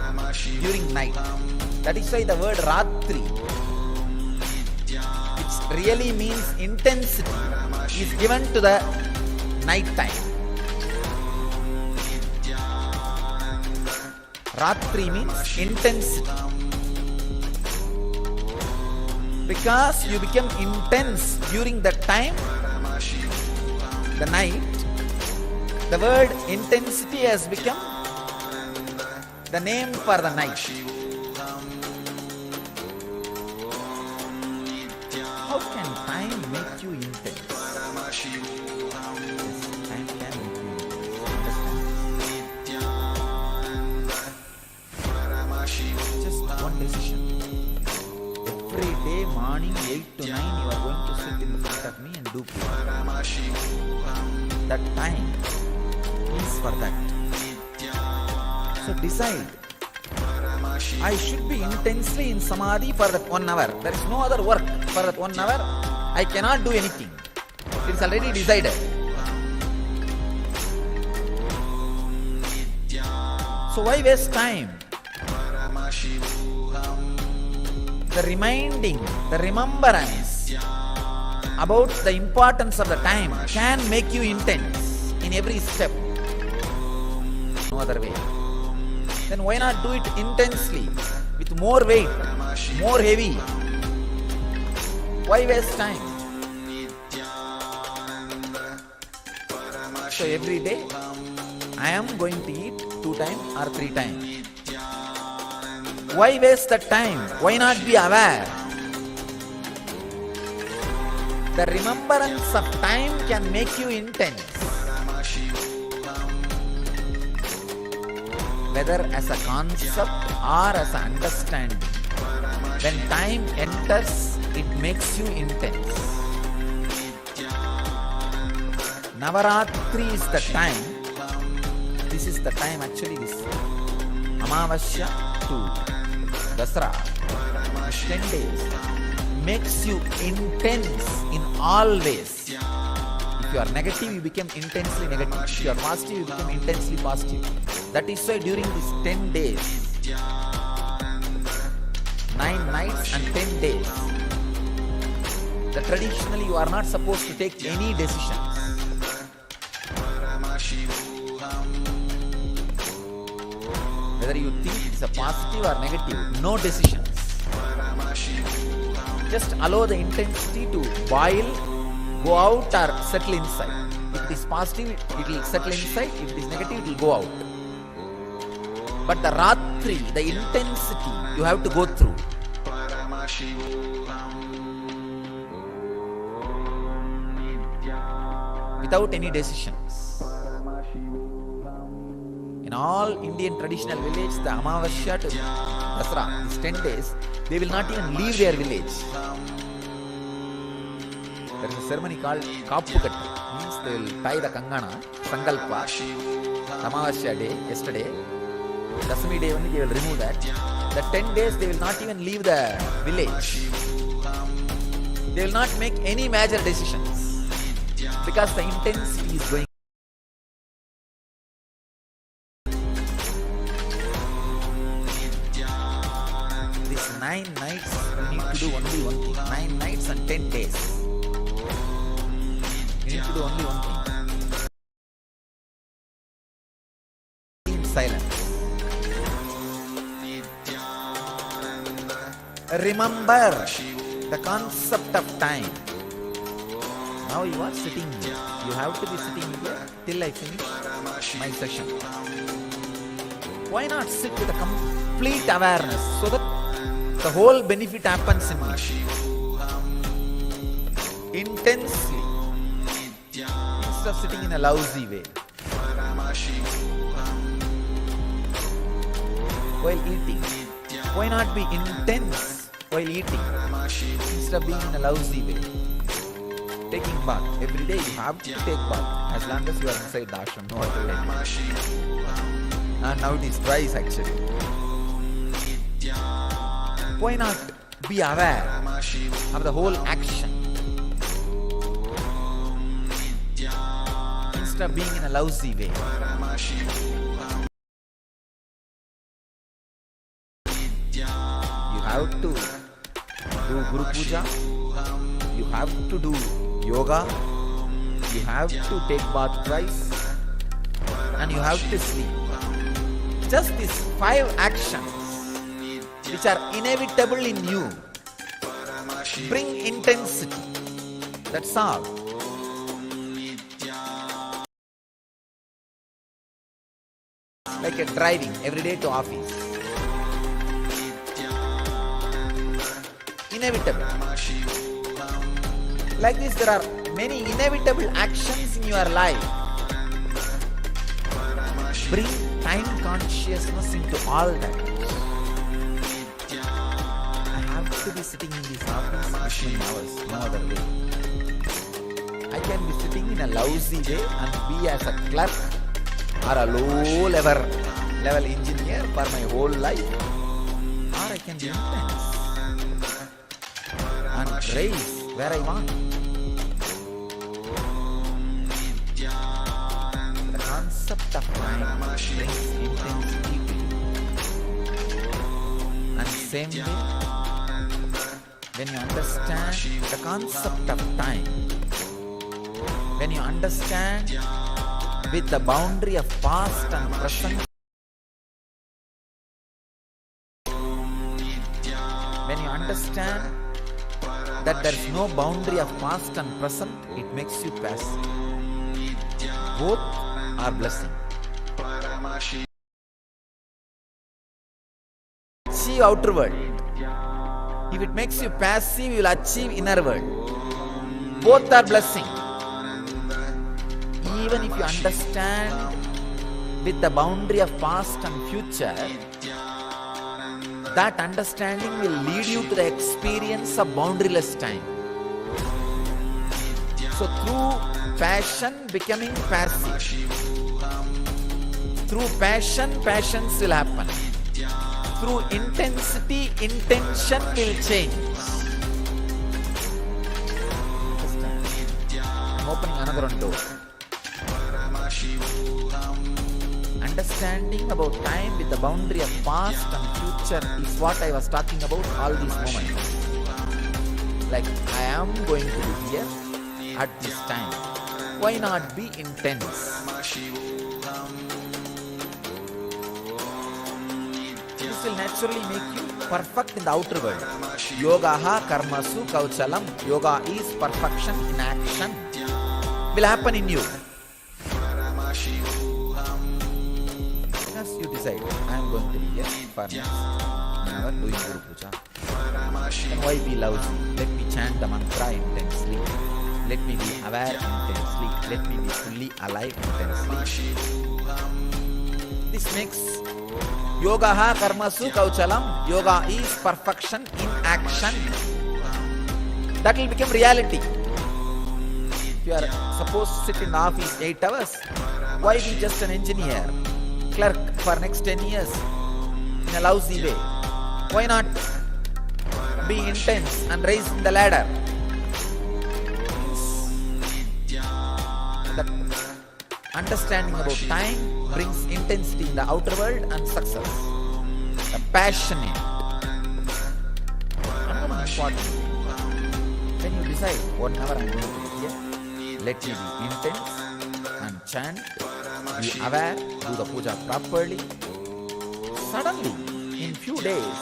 during night. That is why the word Ratri, which really means intensity, is given to the night time. Ratri means intensity. Because you become intense during that time, the night, the word intensity has become the name for the night. How can time make you intense? Yes, time can make you intense. Understand? Just one decision. Every day morning 8 to 9 you are going to sit in front of me and do puja. That time is for that. So decide. I should be intensely in samadhi for that 1 hour. There is no other work for that 1 hour. I cannot do anything. It is already decided. So why waste time? The reminding, the remembrance about the importance of the time can make you intense in every step. No other way. Then why not do it intensely, with more weight, more heavy? Why waste time? So every day I am going to eat 2 times or 3 times. Why waste the time? Why not be aware? The remembrance of time can make you intense. Whether as a concept or as an understanding. When time enters, it makes you intense. Navaratri is the time. This is the time actually, this Amavasya to Dasara, 10 days, makes you intense in all ways. If you are negative, you become intensely negative. If you are positive, you become intensely positive. That is why during these 10 days, 9 nights and 10 days, that traditionally you are not supposed to take any decisions. Whether you think it is a positive or negative, no decisions. Just allow the intensity to boil, go out or settle inside. If it is positive, it will settle inside. If it is negative, it will go out. But the Ratri, the intensity, you have to go through. Without any decisions. In all Indian traditional villages, the Amavasya to Dasara, these 10 days, they will not even leave their village. There is a ceremony called Kappukatti. Means they will tie the Kangana, Sankalpa, Amavasya day, yesterday. Dasami day only they will remove that. The 10 days they will not even leave the village. They will not make any major decisions. Because the intensity is going. These 9 nights you need to do only one thing. 9 nights and 10 days. You need to do only one thing. In silence. Remember the concept of time. Now you are sitting here. You have to be sitting here till I finish my session. Why not sit with a complete awareness so that the whole benefit happens in me? Intensely. Instead of sitting in a lousy way. While eating. Why not be intense while eating? Instead of being in a lousy way. Taking bath. Every day you have to take bath. As long as you are inside the ashram. No other way. And now it is twice actually. Why not be aware of the whole action? Instead of being in a lousy way. You have to do Guru Puja. You have to do yoga. You have to take bath twice, and you have to sleep. Just these 5 actions which are inevitable in you bring intensity. That's all. Like a driving every day to office. Inevitable. Like this, there are many inevitable actions in your life. Bring time consciousness into all that. I have to be sitting in this office this many hours, no other way. I can be sitting in a lousy way and be as a clerk or a low level engineer for my whole life. Or I can be intense and raise where I want. The concept of time brings intensity to you. And same way, when you understand the concept of time, when you understand with the boundary of past and present, when you understand that there is no boundary of past and present, it makes you passive. Both are blessing. Achieve outer world. If it makes you passive, you will achieve inner world. Both are blessing. Even if you understand with the boundary of past and future, that understanding will lead you to the experience of boundaryless time. So through passion becoming passive, through passion, passions will happen. Through intensity, intention will change. I'm opening another one door. Understanding about time with the boundary of past and future is what I was talking about all these moments. Like, I am going to be here at this time. Why not be intense? This will naturally make you perfect in the outer world. Yogaha karmasu kauchalam. Yoga is perfection in action. Will happen in you. You decide, I am going to be here for next 1 hour doing Guru Puja. Then why be lousy? Let me chant the mantra intensely. Let me be aware intensely. Let me be fully alive intensely. This makes Yogaha karmasu kauchalam. Yoga is perfection in action. That will become reality. If you are supposed to sit in the office 8 hours, why be just an engineer? Clerk for next 10 years in a lousy way? Why not be intense and raise the ladder? The understanding about time brings intensity in the outer world and success. The passionate. Another important thing. When you decide, 1 hour I am going to be here, let me be intense and chant, be aware, do the puja properly. Suddenly, in few days,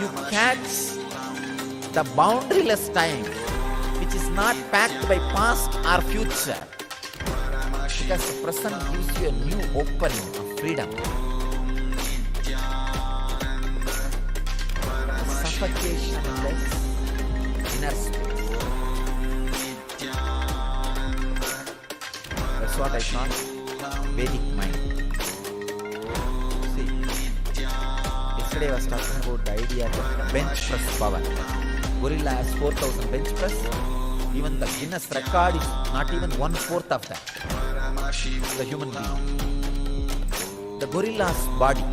you catch the boundaryless time which is not packed by past or future. Because the present gives you a new opening of freedom. The suffocationless inner space. That's what I call Vedic mind. See, yesterday I was talking about the idea of bench press power. Gorilla has 4,000 bench press. Even the Guinness record is not even 1/4 of that. The human being. The gorilla's body,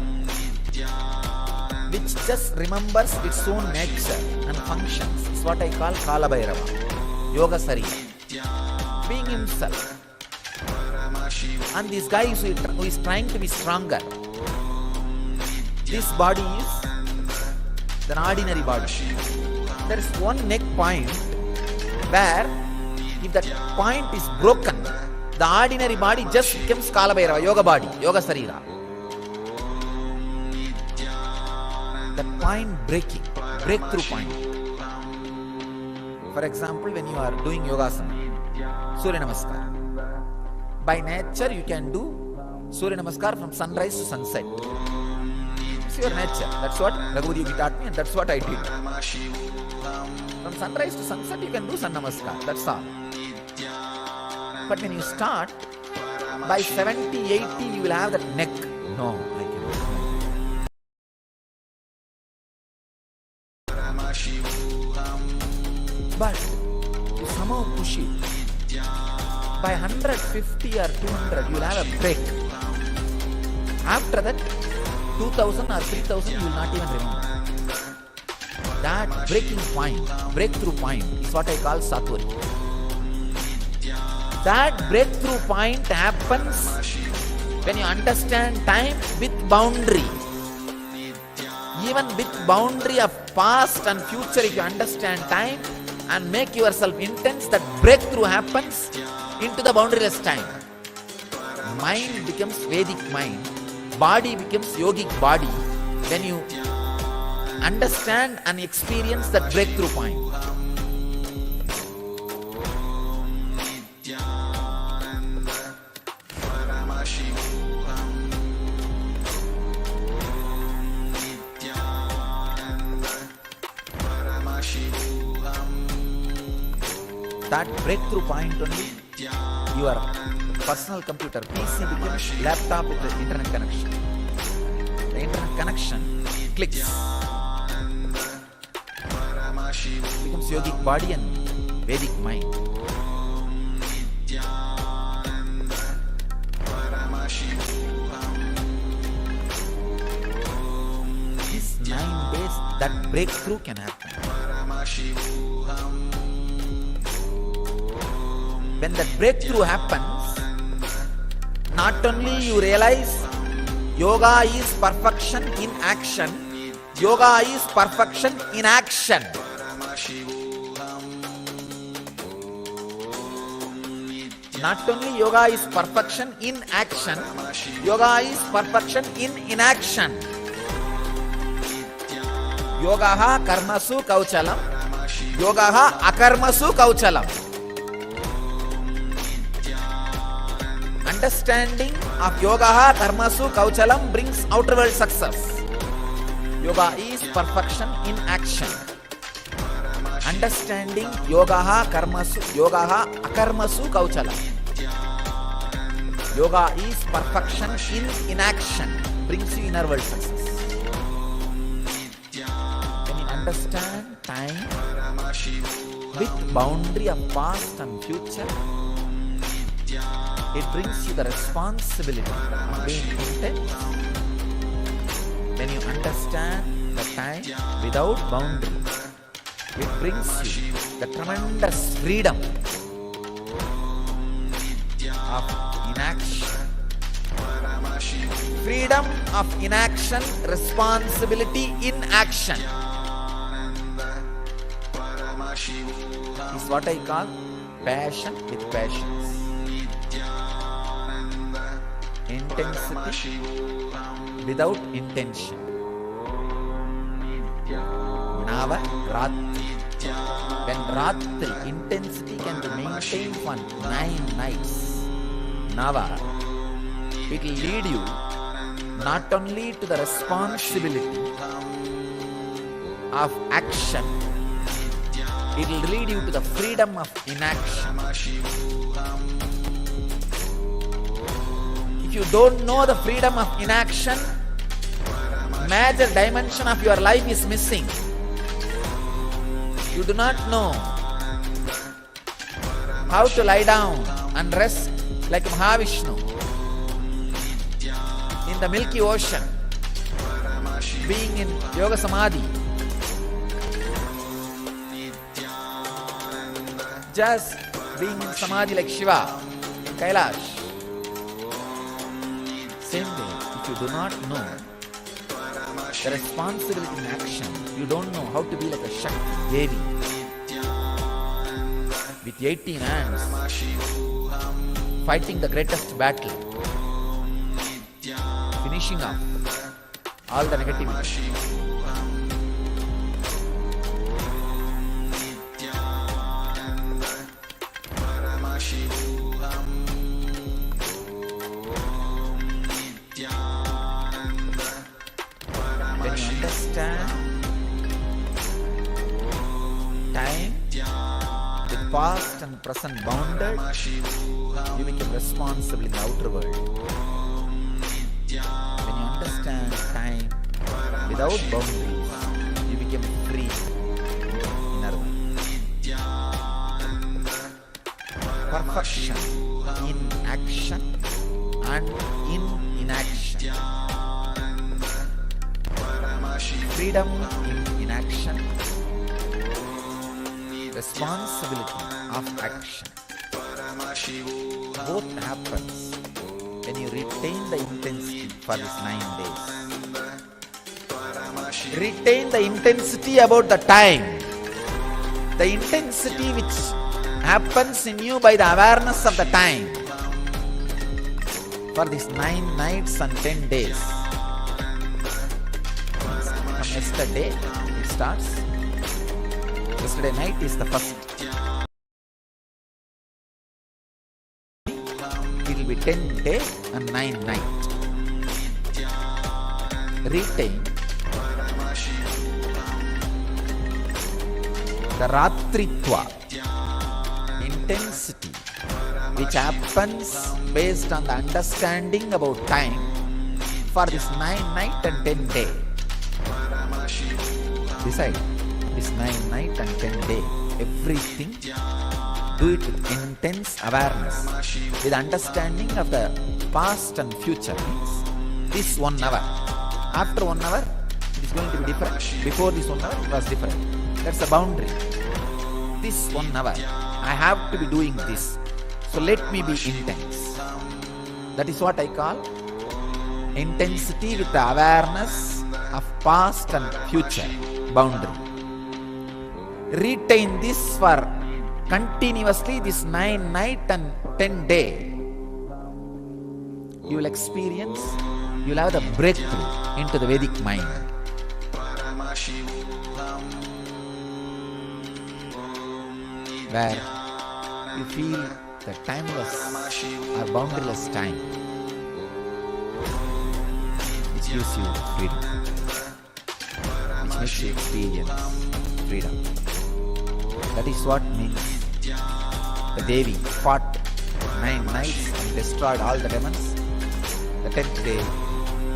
which just remembers its own nature and functions, is what I call Kala Bhairava, Yoga Sarira, being himself. And this guy who is trying to be stronger, this body is an ordinary body. There is one neck point where If that point is broken, the ordinary body just becomes Kala Bhairava, yoga body, yoga sarira. That point breaking, breakthrough point. For example, when you are doing yogasana, Surya Namaskar. By nature, you can do Surya Namaskar from sunrise to sunset. It's your nature. That's what Raghuvi taught me, and that's what I did. From sunrise to sunset, you can do Sun Namaskar. That's all. But when you start, by 70, 80, you will have that neck. No, I cannot. But you somehow push it. By 150 or 200, you will have a break. After that, 2000 or 3000, you will not even remember. That breaking point, breakthrough point, is what I call Satwari. That breakthrough point happens when you understand time with boundary. Even with boundary of past and future, if you understand time and make yourself intense, that breakthrough happens into the boundaryless time. Mind becomes Vedic mind, body becomes yogic body when you understand and experience that breakthrough point. That breakthrough point only, your personal computer, PC becomes laptop with the internet connection. The internet connection clicks. Becomes yogic body and Vedic mind. These 9 days, that breakthrough can happen. When that breakthrough happens, not only you realize yoga is perfection in action, yoga is perfection in action. Not only yoga is perfection in action, yoga is perfection in inaction. Yogaha karmasu kauchalam, yogaha akarmasu kauchalam. Understanding of yogaha karmasu kauchalam brings outer world success. Yoga is perfection in action. Understanding yogaha akarmasu kauchalam. Yoga is perfection in inaction, brings you inner world success. When you understand time with boundary of past and future, it brings you the responsibility of being intense. When you understand the time without boundary, it brings you the tremendous freedom of inaction. Freedom of inaction, responsibility in action is what I call passion with patience. Intensity without intention. Nava Ratri. When Ratri, intensity can be maintained for 9 nights. Nava, it will lead you not only to the responsibility of action, it will lead you to the freedom of inaction. If you don't know the freedom of inaction, major dimension of your life is missing. You do not know how to lie down and rest like Mahavishnu in the Milky Ocean, being in Yoga Samadhi. Just being in Samadhi like Shiva in Kailash. Same way, if you do not know the responsibility in action, you don't know how to be like a Shakti Devi. with 18 hands, fighting the greatest battle, finishing off all the negativity. When you understand time with past and present bounded, you become responsible in the outer world. When you understand time without boundaries, you become free in inner world. Perfection in action and in inaction. Freedom in inaction. Responsibility of action. Both happens when you retain the intensity for these 9 days. Retain the intensity about the time. The intensity which happens in you by the awareness of the time. For these 9 nights and 10 days. From yesterday it starts. Yesterday night is the first. It will be 10 day and 9 night. Retain the Ratritva intensity which happens based on the understanding about time for this 9 night and 10 day. Decide this 9 night and 10 day, everything do it with intense awareness, with understanding of the past and future. Means this 1 hour, after 1 hour it is going to be different. Before this 1 hour it was different. That's a boundary. This 1 hour I have to be doing this, so let me be intense. That is what I call intensity with the awareness of past and future boundary. Retain this for continuously this 9 night and 10 day. You will experience, you will have the breakthrough into the Vedic mind. Where you feel the timeless or boundaryless time, which gives you freedom, which makes you experience freedom. That is what means the Devi fought 9 nights and destroyed all the demons. The 10th day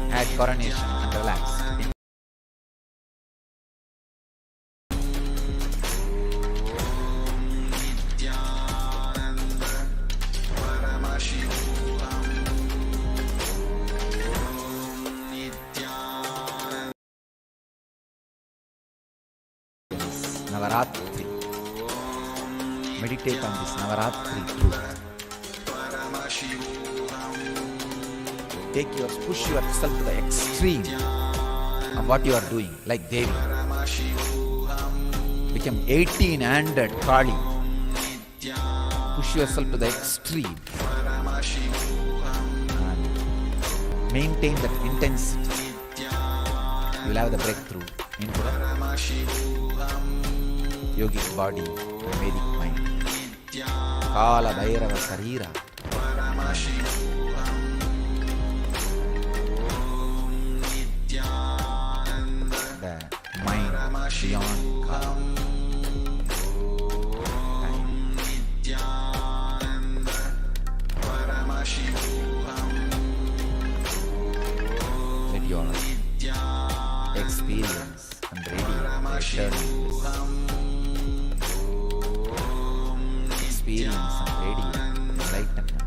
had coronation and relaxed. Navaratri. Meditate on this Navaratri truth. Push yourself to the extreme of what you are doing, like Devi. Become 18-handed Kali. Push yourself to the extreme and maintain that intensity. You will have the breakthrough into the yogic body and Vedic mind. Kala Bhairava Sarira. The mind beyond Kala. Time. Let your experience and radiate eternal bliss. Experience and radiate enlightenment.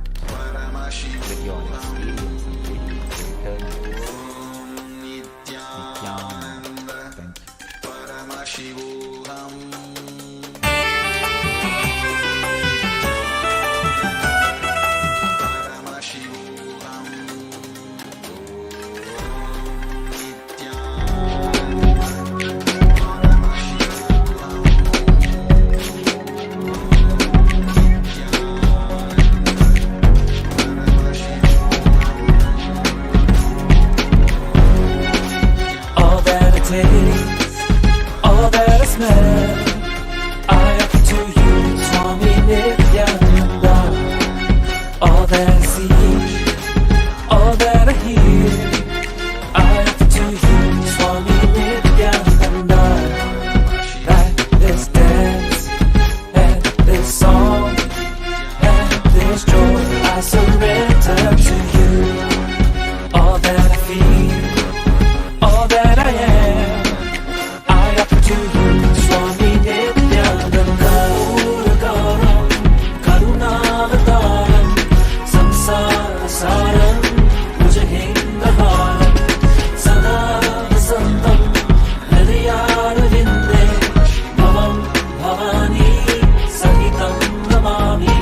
Let your experience and radiate eternal bliss. Nityananda. Thank you. I surrender to you. All that I feel, all that I am, I offer to you. Swami Nityananda Puragaram Karunavataram Samsara Saram Bhujahingaharam Sada Vasantam Hridayarvinde Bhavam Bhavani Sahitam Namami.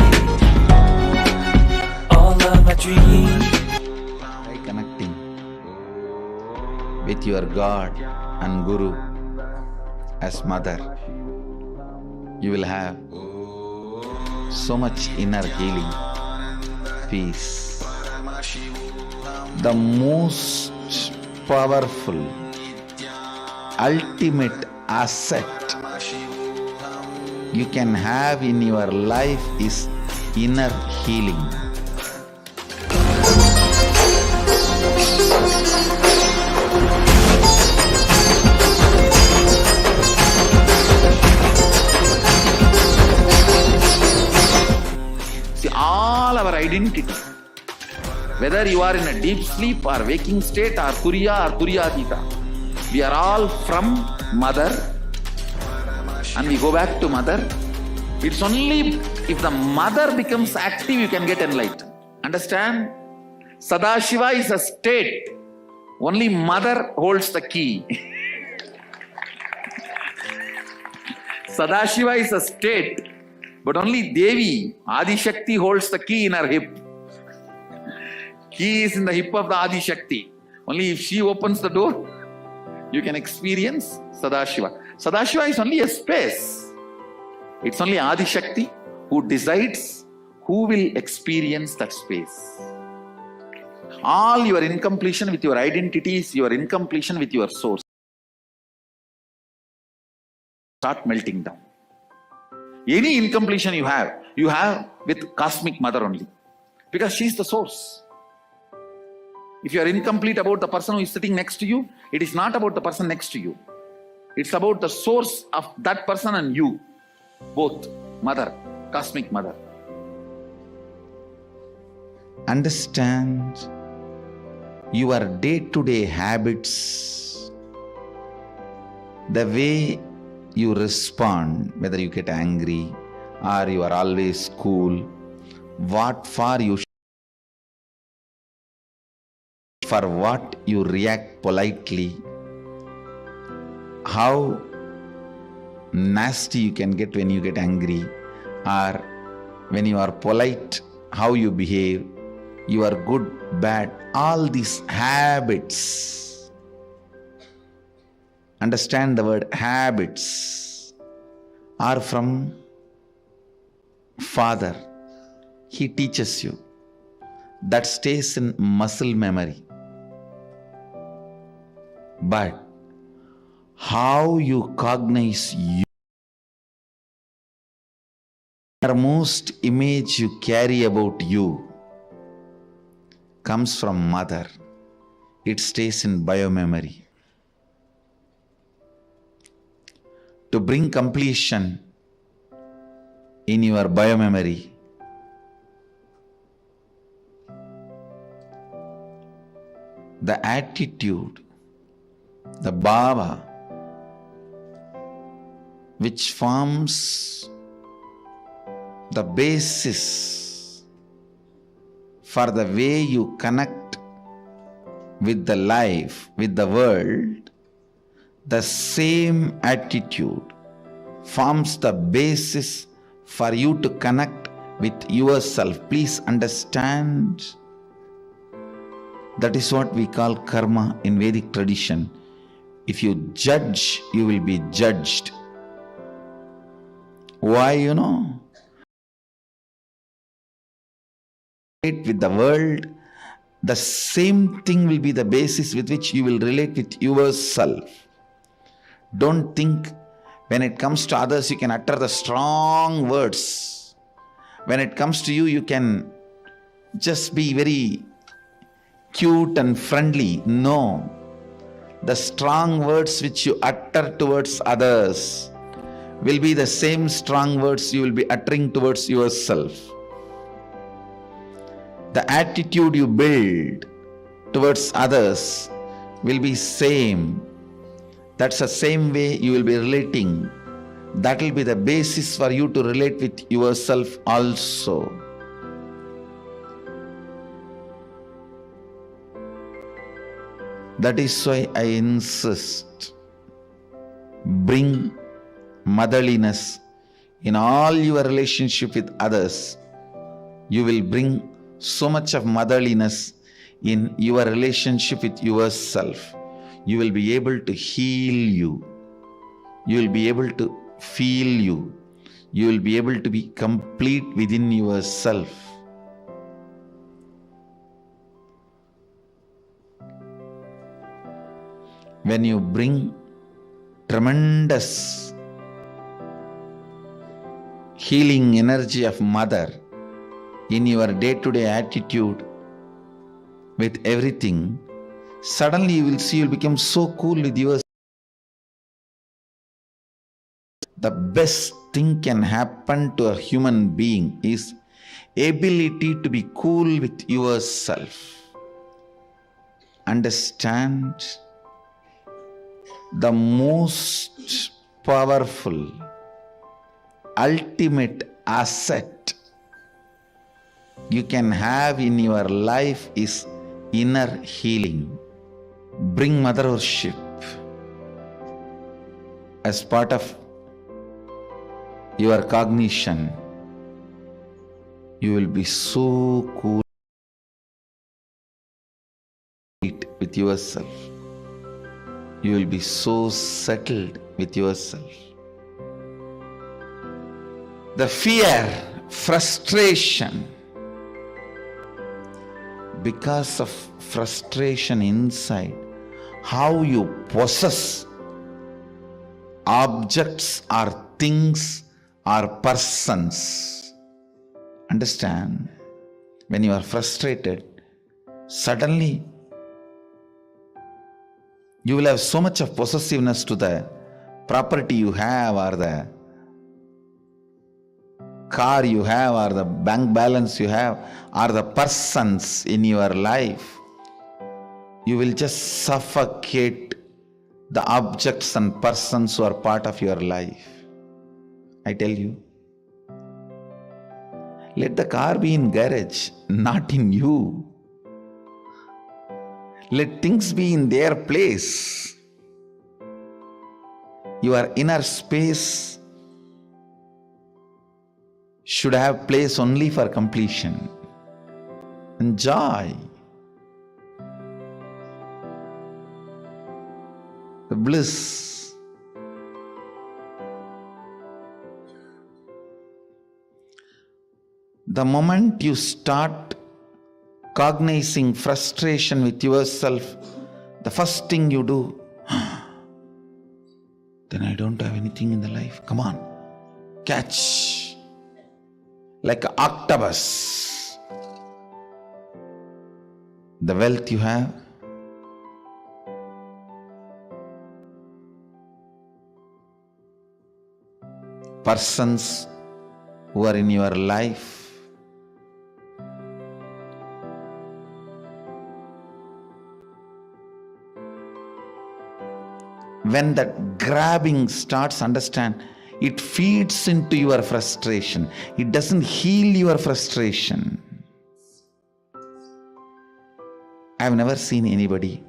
All of my dreams By connecting with your God and Guru as mother, you will have so much inner healing, peace. The most powerful, ultimate asset you can have in your life is inner healing. See, all our identity, whether you are in a deep sleep or waking state or Turiya or Turiyatita, we are all from mother and we go back to mother. It's only if the mother becomes active you can get enlightened. Understand? Sadashiva is a state. Only mother holds the key. Sadashiva is a state, but only Devi, Adi Shakti, holds the key in her hip. Key is in the hip of the Adi Shakti. Only if she opens the door, you can experience Sadashiva. Sadashiva is only a space. It's only Adi Shakti who decides who will experience that space. All your incompletion with your identities, your incompletion with your source, start melting down. Any incompletion you have with Cosmic Mother only. Because she is the source. If you are incomplete about the person who is sitting next to you, it is not about the person next to you. It's about the source of that person and you. Both. Mother. Cosmic Mother. Understand your day-to-day habits, the way you respond, whether you get angry or you are always cool, what for you, for what you react politely, how nasty you can get when you get angry, or when you are polite, how you behave, you are good, bad, all these habits. Understand the word habits are from Father. He teaches you. That stays in muscle memory. But how you cognize you, the most image you carry about you comes from Mother. It stays in biomemory. To bring completion in your biomemory, the attitude, the bhava, which forms the basis for the way you connect with the life, with the world, the same attitude forms the basis for you to connect with yourself. Please understand, that is what we call karma in Vedic tradition. If you judge, you will be judged. Why, with the world, the same thing will be the basis with which you will relate with yourself. Don't think when it comes to others you can utter the strong words. When it comes to you, you can just be very cute and friendly. No. The strong words which you utter towards others will be the same strong words you will be uttering towards yourself. the attitude you build towards others will be same. That's the same way you will be relating. That will be the basis for you to relate with yourself also. That is why I insist, bring motherliness in all your relationship with others. You will bring so much of motherliness in your relationship with yourself. You will be able to heal you. You will be able to feel you. You will be able to be complete within yourself. When you bring tremendous healing energy of mother in your day-to-day attitude with everything, suddenly you will see you'll become so cool with yourself. The best thing can happen to a human being is ability to be cool with yourself. Understand, the most powerful, ultimate asset you can have in your life is inner healing. Bring mother worship as part of your cognition. You will be so cool with yourself. You will be so settled with yourself. The fear, frustration, because of frustration inside, how you possess objects or things or persons. Understand? When you are frustrated, suddenly you will have so much of possessiveness to the property you have, or the car you have, or the bank balance you have, or the persons in your life. You will just suffocate the objects and persons who are part of your life. I tell you, let the car be in garage, not in you. Let things be in their place. Your inner space should have place only for completion and joy. The bliss. The moment you start cognizing frustration with yourself, the first thing you do, then I don't have anything in the life. Come on, catch. Like an octopus. The wealth you have, persons who are in your life, when that grabbing starts, understand, it feeds into your frustration. It doesn't heal your frustration. I've never seen anybody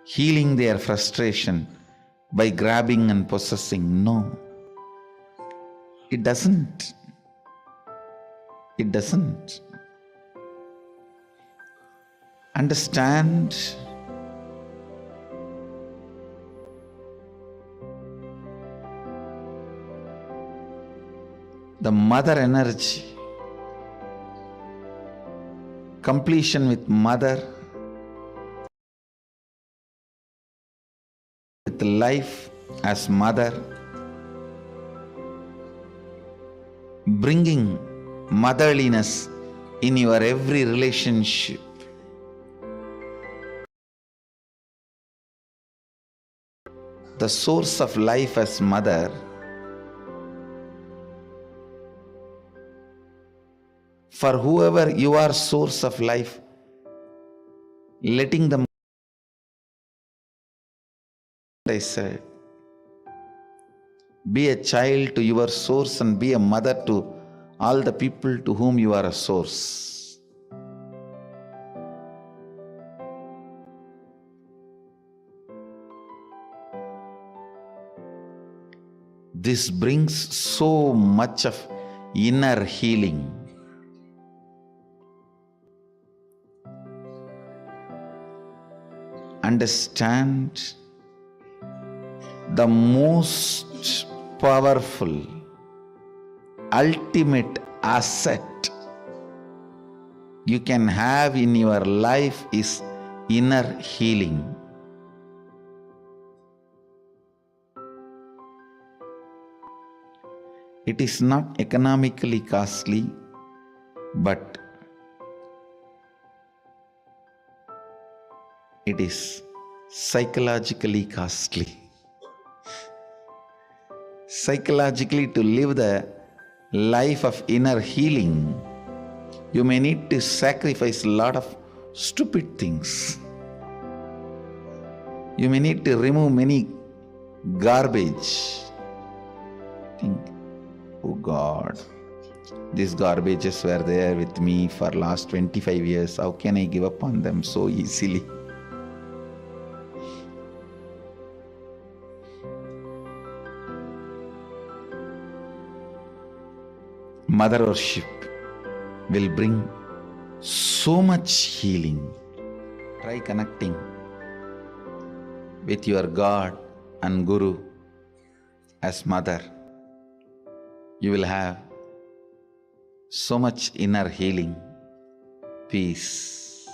healing their frustration by grabbing and possessing. No. It doesn't. It doesn't. Understand, the mother energy, completion with mother, with life as mother, bringing motherliness in your every relationship. The source of life as mother For whoever you are source of life, letting them, I said, be a child to your source and be a mother to all the people to whom you are a source. This brings so much of inner healing. Understand the most powerful, ultimate asset you can have in your life is inner healing. It is not economically costly, but it is psychologically costly. Psychologically, to live the life of inner healing, you may need to sacrifice a lot of stupid things. You may need to remove many garbage. Think, oh God, these garbages were there with me for last 25 years. How can I give up on them so easily? Mother worship will bring so much healing. Try connecting with your God and Guru as mother. You will have so much inner healing, peace.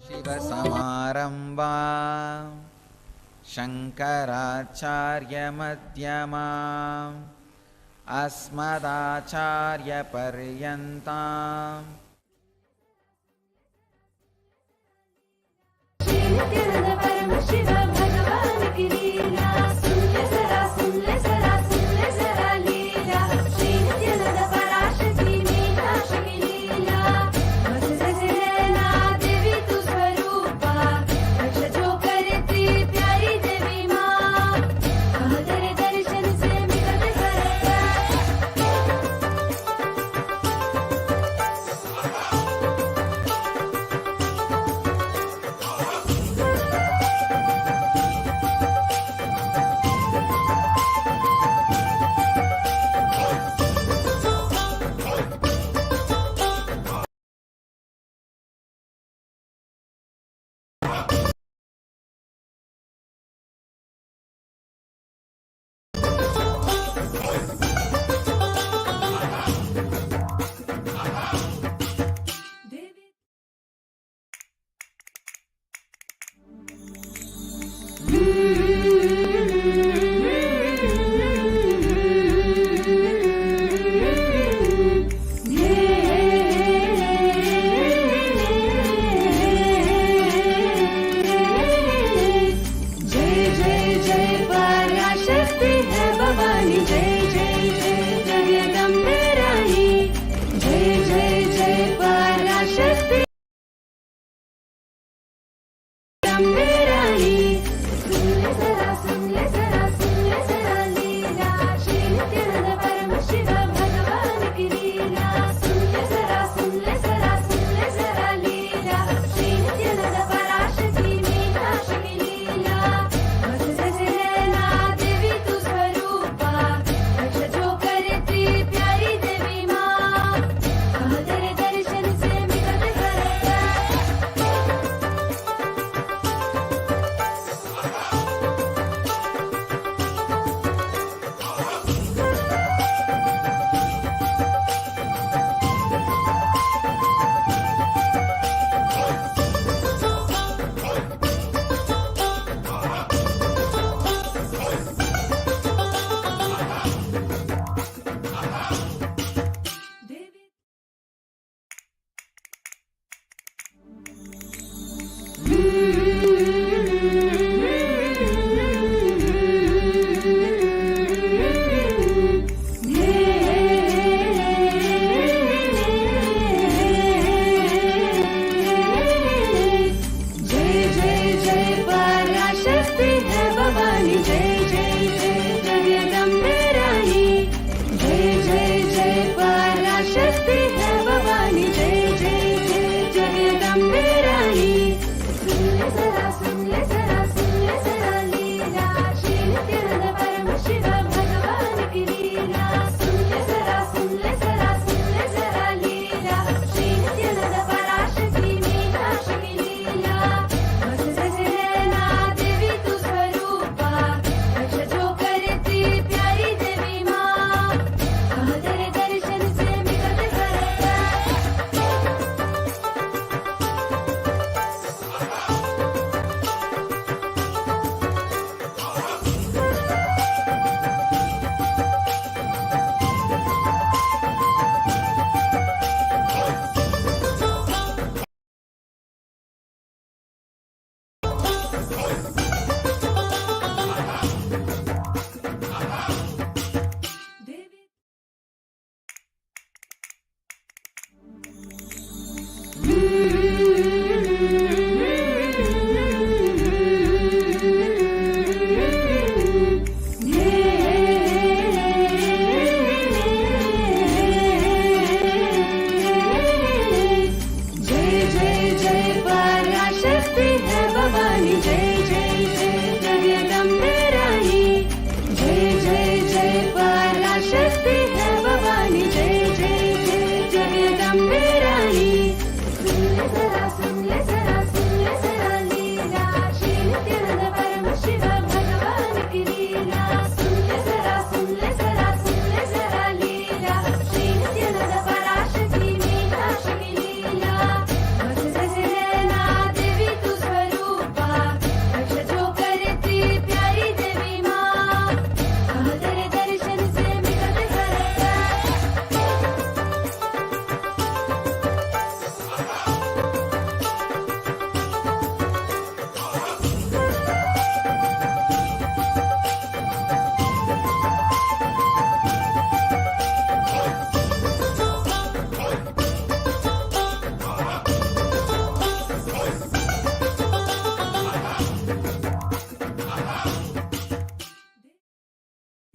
Shivasamarambha Shankaracharya Madhyamam Asmadacharya Paryantam. Nityanand परम शिव भगवान की लीला सुन ले जरा सुन ले जरा सुन ले जरा लीला श्री नित्यानंद पराशक्ति मीनाक्षी की लीला बस जैसे नैना देवी तू स्वरूपा रक्ष जो करती प्यारी देवी माँ कह तेरे दर्शन से मिलत करता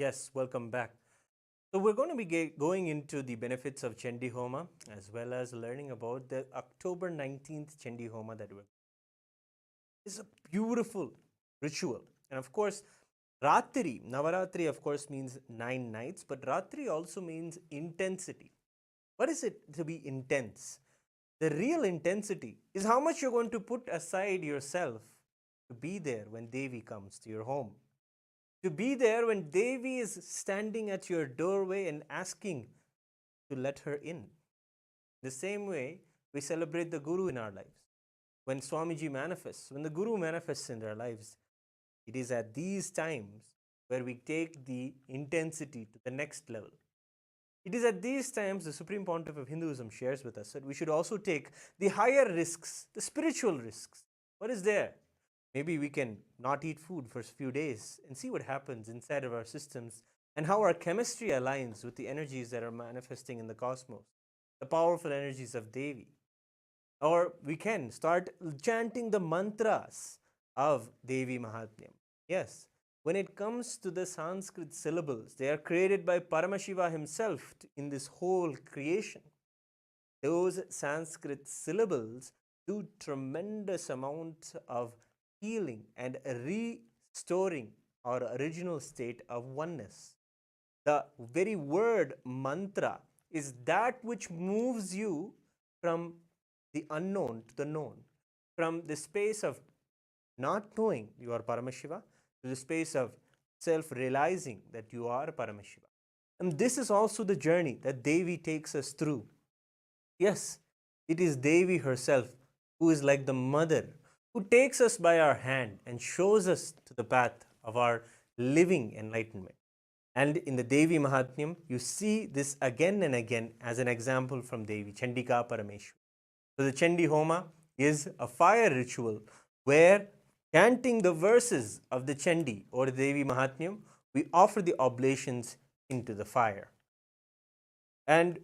Yes, welcome back. So we're going to be going into the benefits of Chandi Homa as well as learning about the October 19th Chandi Homa that we're. It's a beautiful ritual. And of course, Ratri, Navaratri of course means 9 nights, but Ratri also means intensity. What is it to be intense? The real intensity is how much you're going to put aside yourself to be there when Devi comes to your home. To be there when Devi is standing at your doorway and asking to let her in. The same way we celebrate the Guru in our lives. When Swamiji manifests, when the Guru manifests in their lives, it is at these times where we take the intensity to the next level. It is at these times the Supreme Pontiff of Hinduism shares with us that we should also take the higher risks, the spiritual risks. What is there? Maybe we can not eat food for a few days and see what happens inside of our systems and how our chemistry aligns with the energies that are manifesting in the cosmos, the powerful energies of Devi. Or we can start chanting the mantras of Devi Mahatmyam. Yes, when it comes to the Sanskrit syllables, they are created by Paramashiva himself in this whole creation. Those Sanskrit syllables do tremendous amount of healing and restoring our original state of oneness. The very word mantra is that which moves you from the unknown to the known, from the space of not knowing you are Paramashiva to the space of self realizing that you are Paramashiva. And this is also the journey that Devi takes us through. Yes, it is Devi herself who is like the mother who takes us by our hand and shows us to the path of our living enlightenment. And in the Devi Mahatmyam, you see this again and again as an example from Devi, Chandika Parameshwari. So the Chandi Homa is a fire ritual where, chanting the verses of the Chandi or the Devi Mahatmyam, we offer the oblations into the fire. And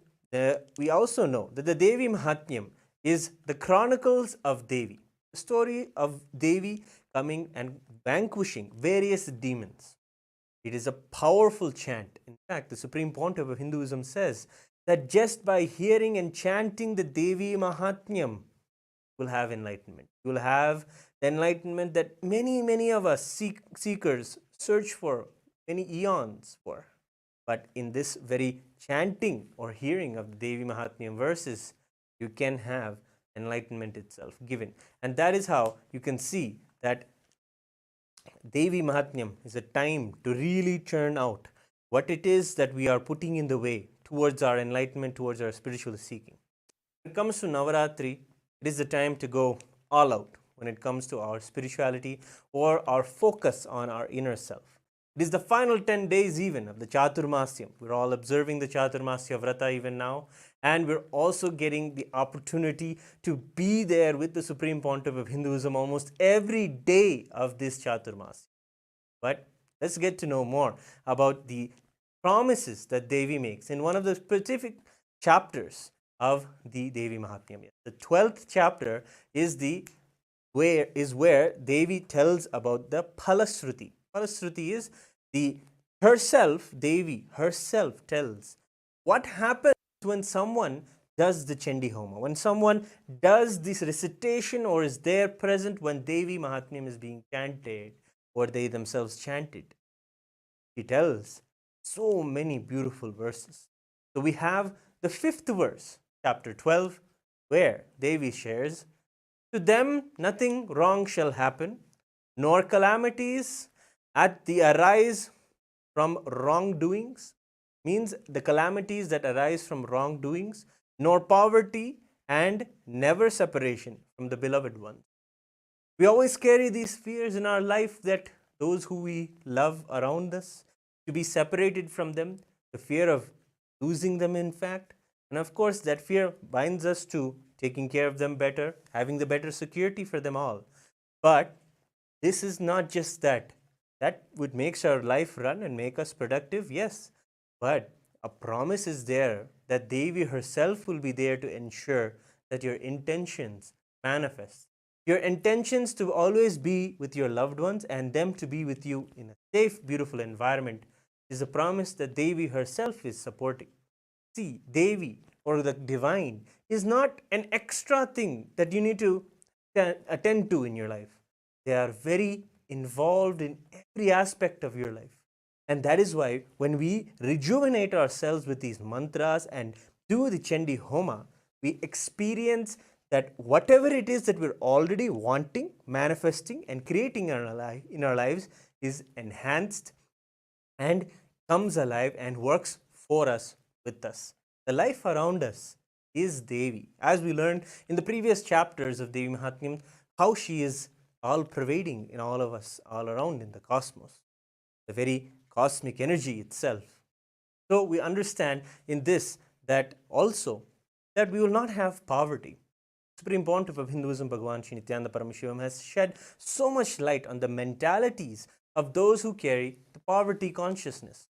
we also know that the Devi Mahatmyam is the chronicles of Devi, the story of Devi coming and vanquishing various demons. It is a powerful chant. In fact, the Supreme Pontiff of Hinduism says that just by hearing and chanting the Devi Mahatmyam, you will have enlightenment. You will have the enlightenment that many of us seekers search for many eons for. But in this very chanting or hearing of the Devi Mahatmyam verses, you can have enlightenment itself given. And that is how you can see that Devi Mahatmyam is a time to really churn out what it is that we are putting in the way towards our enlightenment, towards our spiritual seeking. When it comes to Navaratri, it is the time to go all out when it comes to our spirituality or our focus on our inner self. It is the final 10 days even of the Chaturmasyam. We're all observing the Chaturmasya Vrata even now, and we're also getting the opportunity to be there with the Supreme Pontiff of Hinduism almost every day of this Chaturmasya. But let's get to know more about the promises that Devi makes in one of the specific chapters of the Devi Mahatmyam. The 12th chapter is where Devi tells about the Phalasruti. Phalasruti is Devi herself tells what happens when someone does the Chandi Homa, when someone does this recitation or is there present when Devi Mahatmyam is being chanted or they themselves chanted. She tells so many beautiful verses. So we have the 5th verse, chapter 12, where Devi shares, "To them nothing wrong shall happen, nor calamities at the arise from wrongdoings," means the calamities that arise from wrongdoings, "nor poverty and never separation from the beloved ones." We always carry these fears in our life that those who we love around us, to be separated from them, the fear of losing them, in fact. And of course, that fear binds us to taking care of them better, having the better security for them all. But this is not just that. That would make our life run and make us productive, yes. But a promise is there that Devi herself will be there to ensure that your intentions manifest. Your intentions to always be with your loved ones and them to be with you in a safe, beautiful environment is a promise that Devi herself is supporting. See, Devi or the divine is not an extra thing that you need to attend to in your life. They are very involved in every aspect of your life. And that is why when we rejuvenate ourselves with these mantras and do the Chandi Homa, we experience that whatever it is that we're already wanting, manifesting, and creating in our lives is enhanced and comes alive and works for us, with us. The life around us is Devi. As we learned in the previous chapters of Devi Mahatmyam, how she is all pervading in all of us, all around in the cosmos, the very cosmic energy itself. So we understand in this that also that we will not have poverty. Supreme Pontiff of Hinduism, Bhagavan Sri Nityananda Paramashivam, has shed so much light on the mentalities of those who carry the poverty consciousness.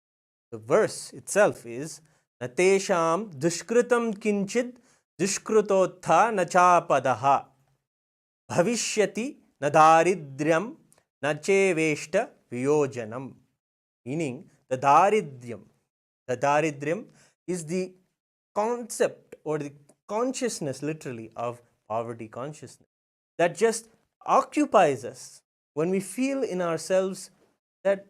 The verse itself is Natesham dushkritam kinchid dushkrutotha nachapadaha bhavishyati nadaridryam nacheveshta viyojanam. Meaning the daridryam is the concept or the consciousness literally of poverty consciousness that just occupies us when we feel in ourselves that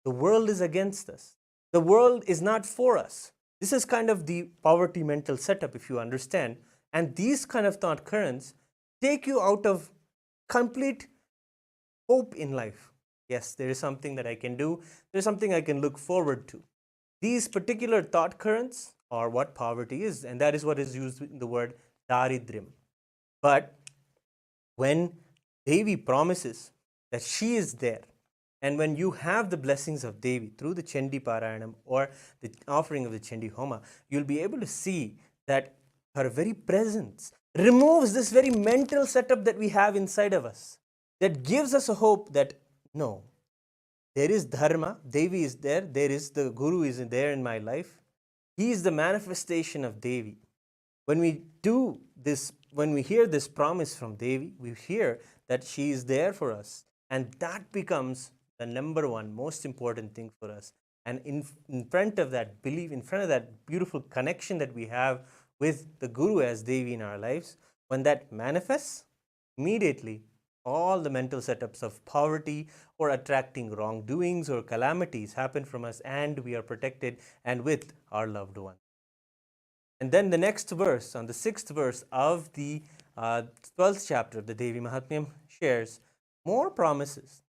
the world is against us. The world is not for us. This is kind of the poverty mental setup, if you understand. And these kind of thought currents take you out of complete hope in life. Yes, there is something that I can do. There is something I can look forward to. These particular thought currents are what poverty is, and that is what is used in the word daridryam. But when Devi promises that she is there, and when you have the blessings of Devi through the Chandi Parayanam or the offering of the Chandi Homa, you'll be able to see that her very presence removes this very mental setup that we have inside of us, that gives us a hope that no, there is dharma, Devi is there, there is the Guru is there in my life. He is the manifestation of Devi. When we do this, when we hear this promise from Devi, we hear that she is there for us. And that becomes the number one most important thing for us. And in front of that belief, in front of that beautiful connection that we have with the Guru as Devi in our lives, when that manifests, immediately all the mental setups of poverty or attracting wrongdoings or calamities happen from us, and we are protected and with our loved one. And then the next verse, on the 6th verse of the 12th chapter of the Devi Mahatmyam, shares more promises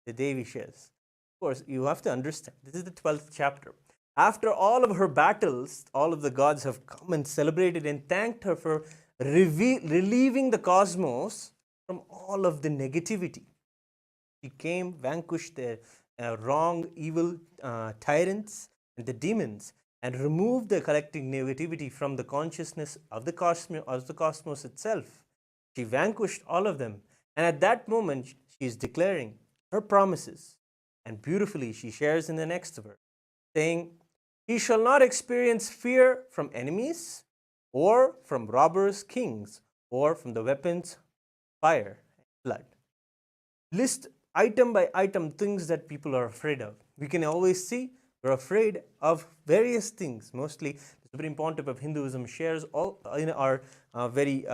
the Devi shares. Of course, you have to understand, this is the 12th chapter. After all of her battles, all of the gods have come and celebrated and thanked her for relieving the cosmos from all of the negativity. She came, vanquished the wrong, evil tyrants and the demons, and removed the collective negativity from the consciousness of the cosmos itself. She vanquished all of them. And at that moment, she is declaring her promises. And beautifully, she shares in the next verse, saying, "He shall not experience fear from enemies, or from robbers, kings, or from the weapons, fire, and blood." List item by item things that people are afraid of. We can always see we're afraid of various things. Mostly, the Supreme Pontiff of Hinduism shares all in our very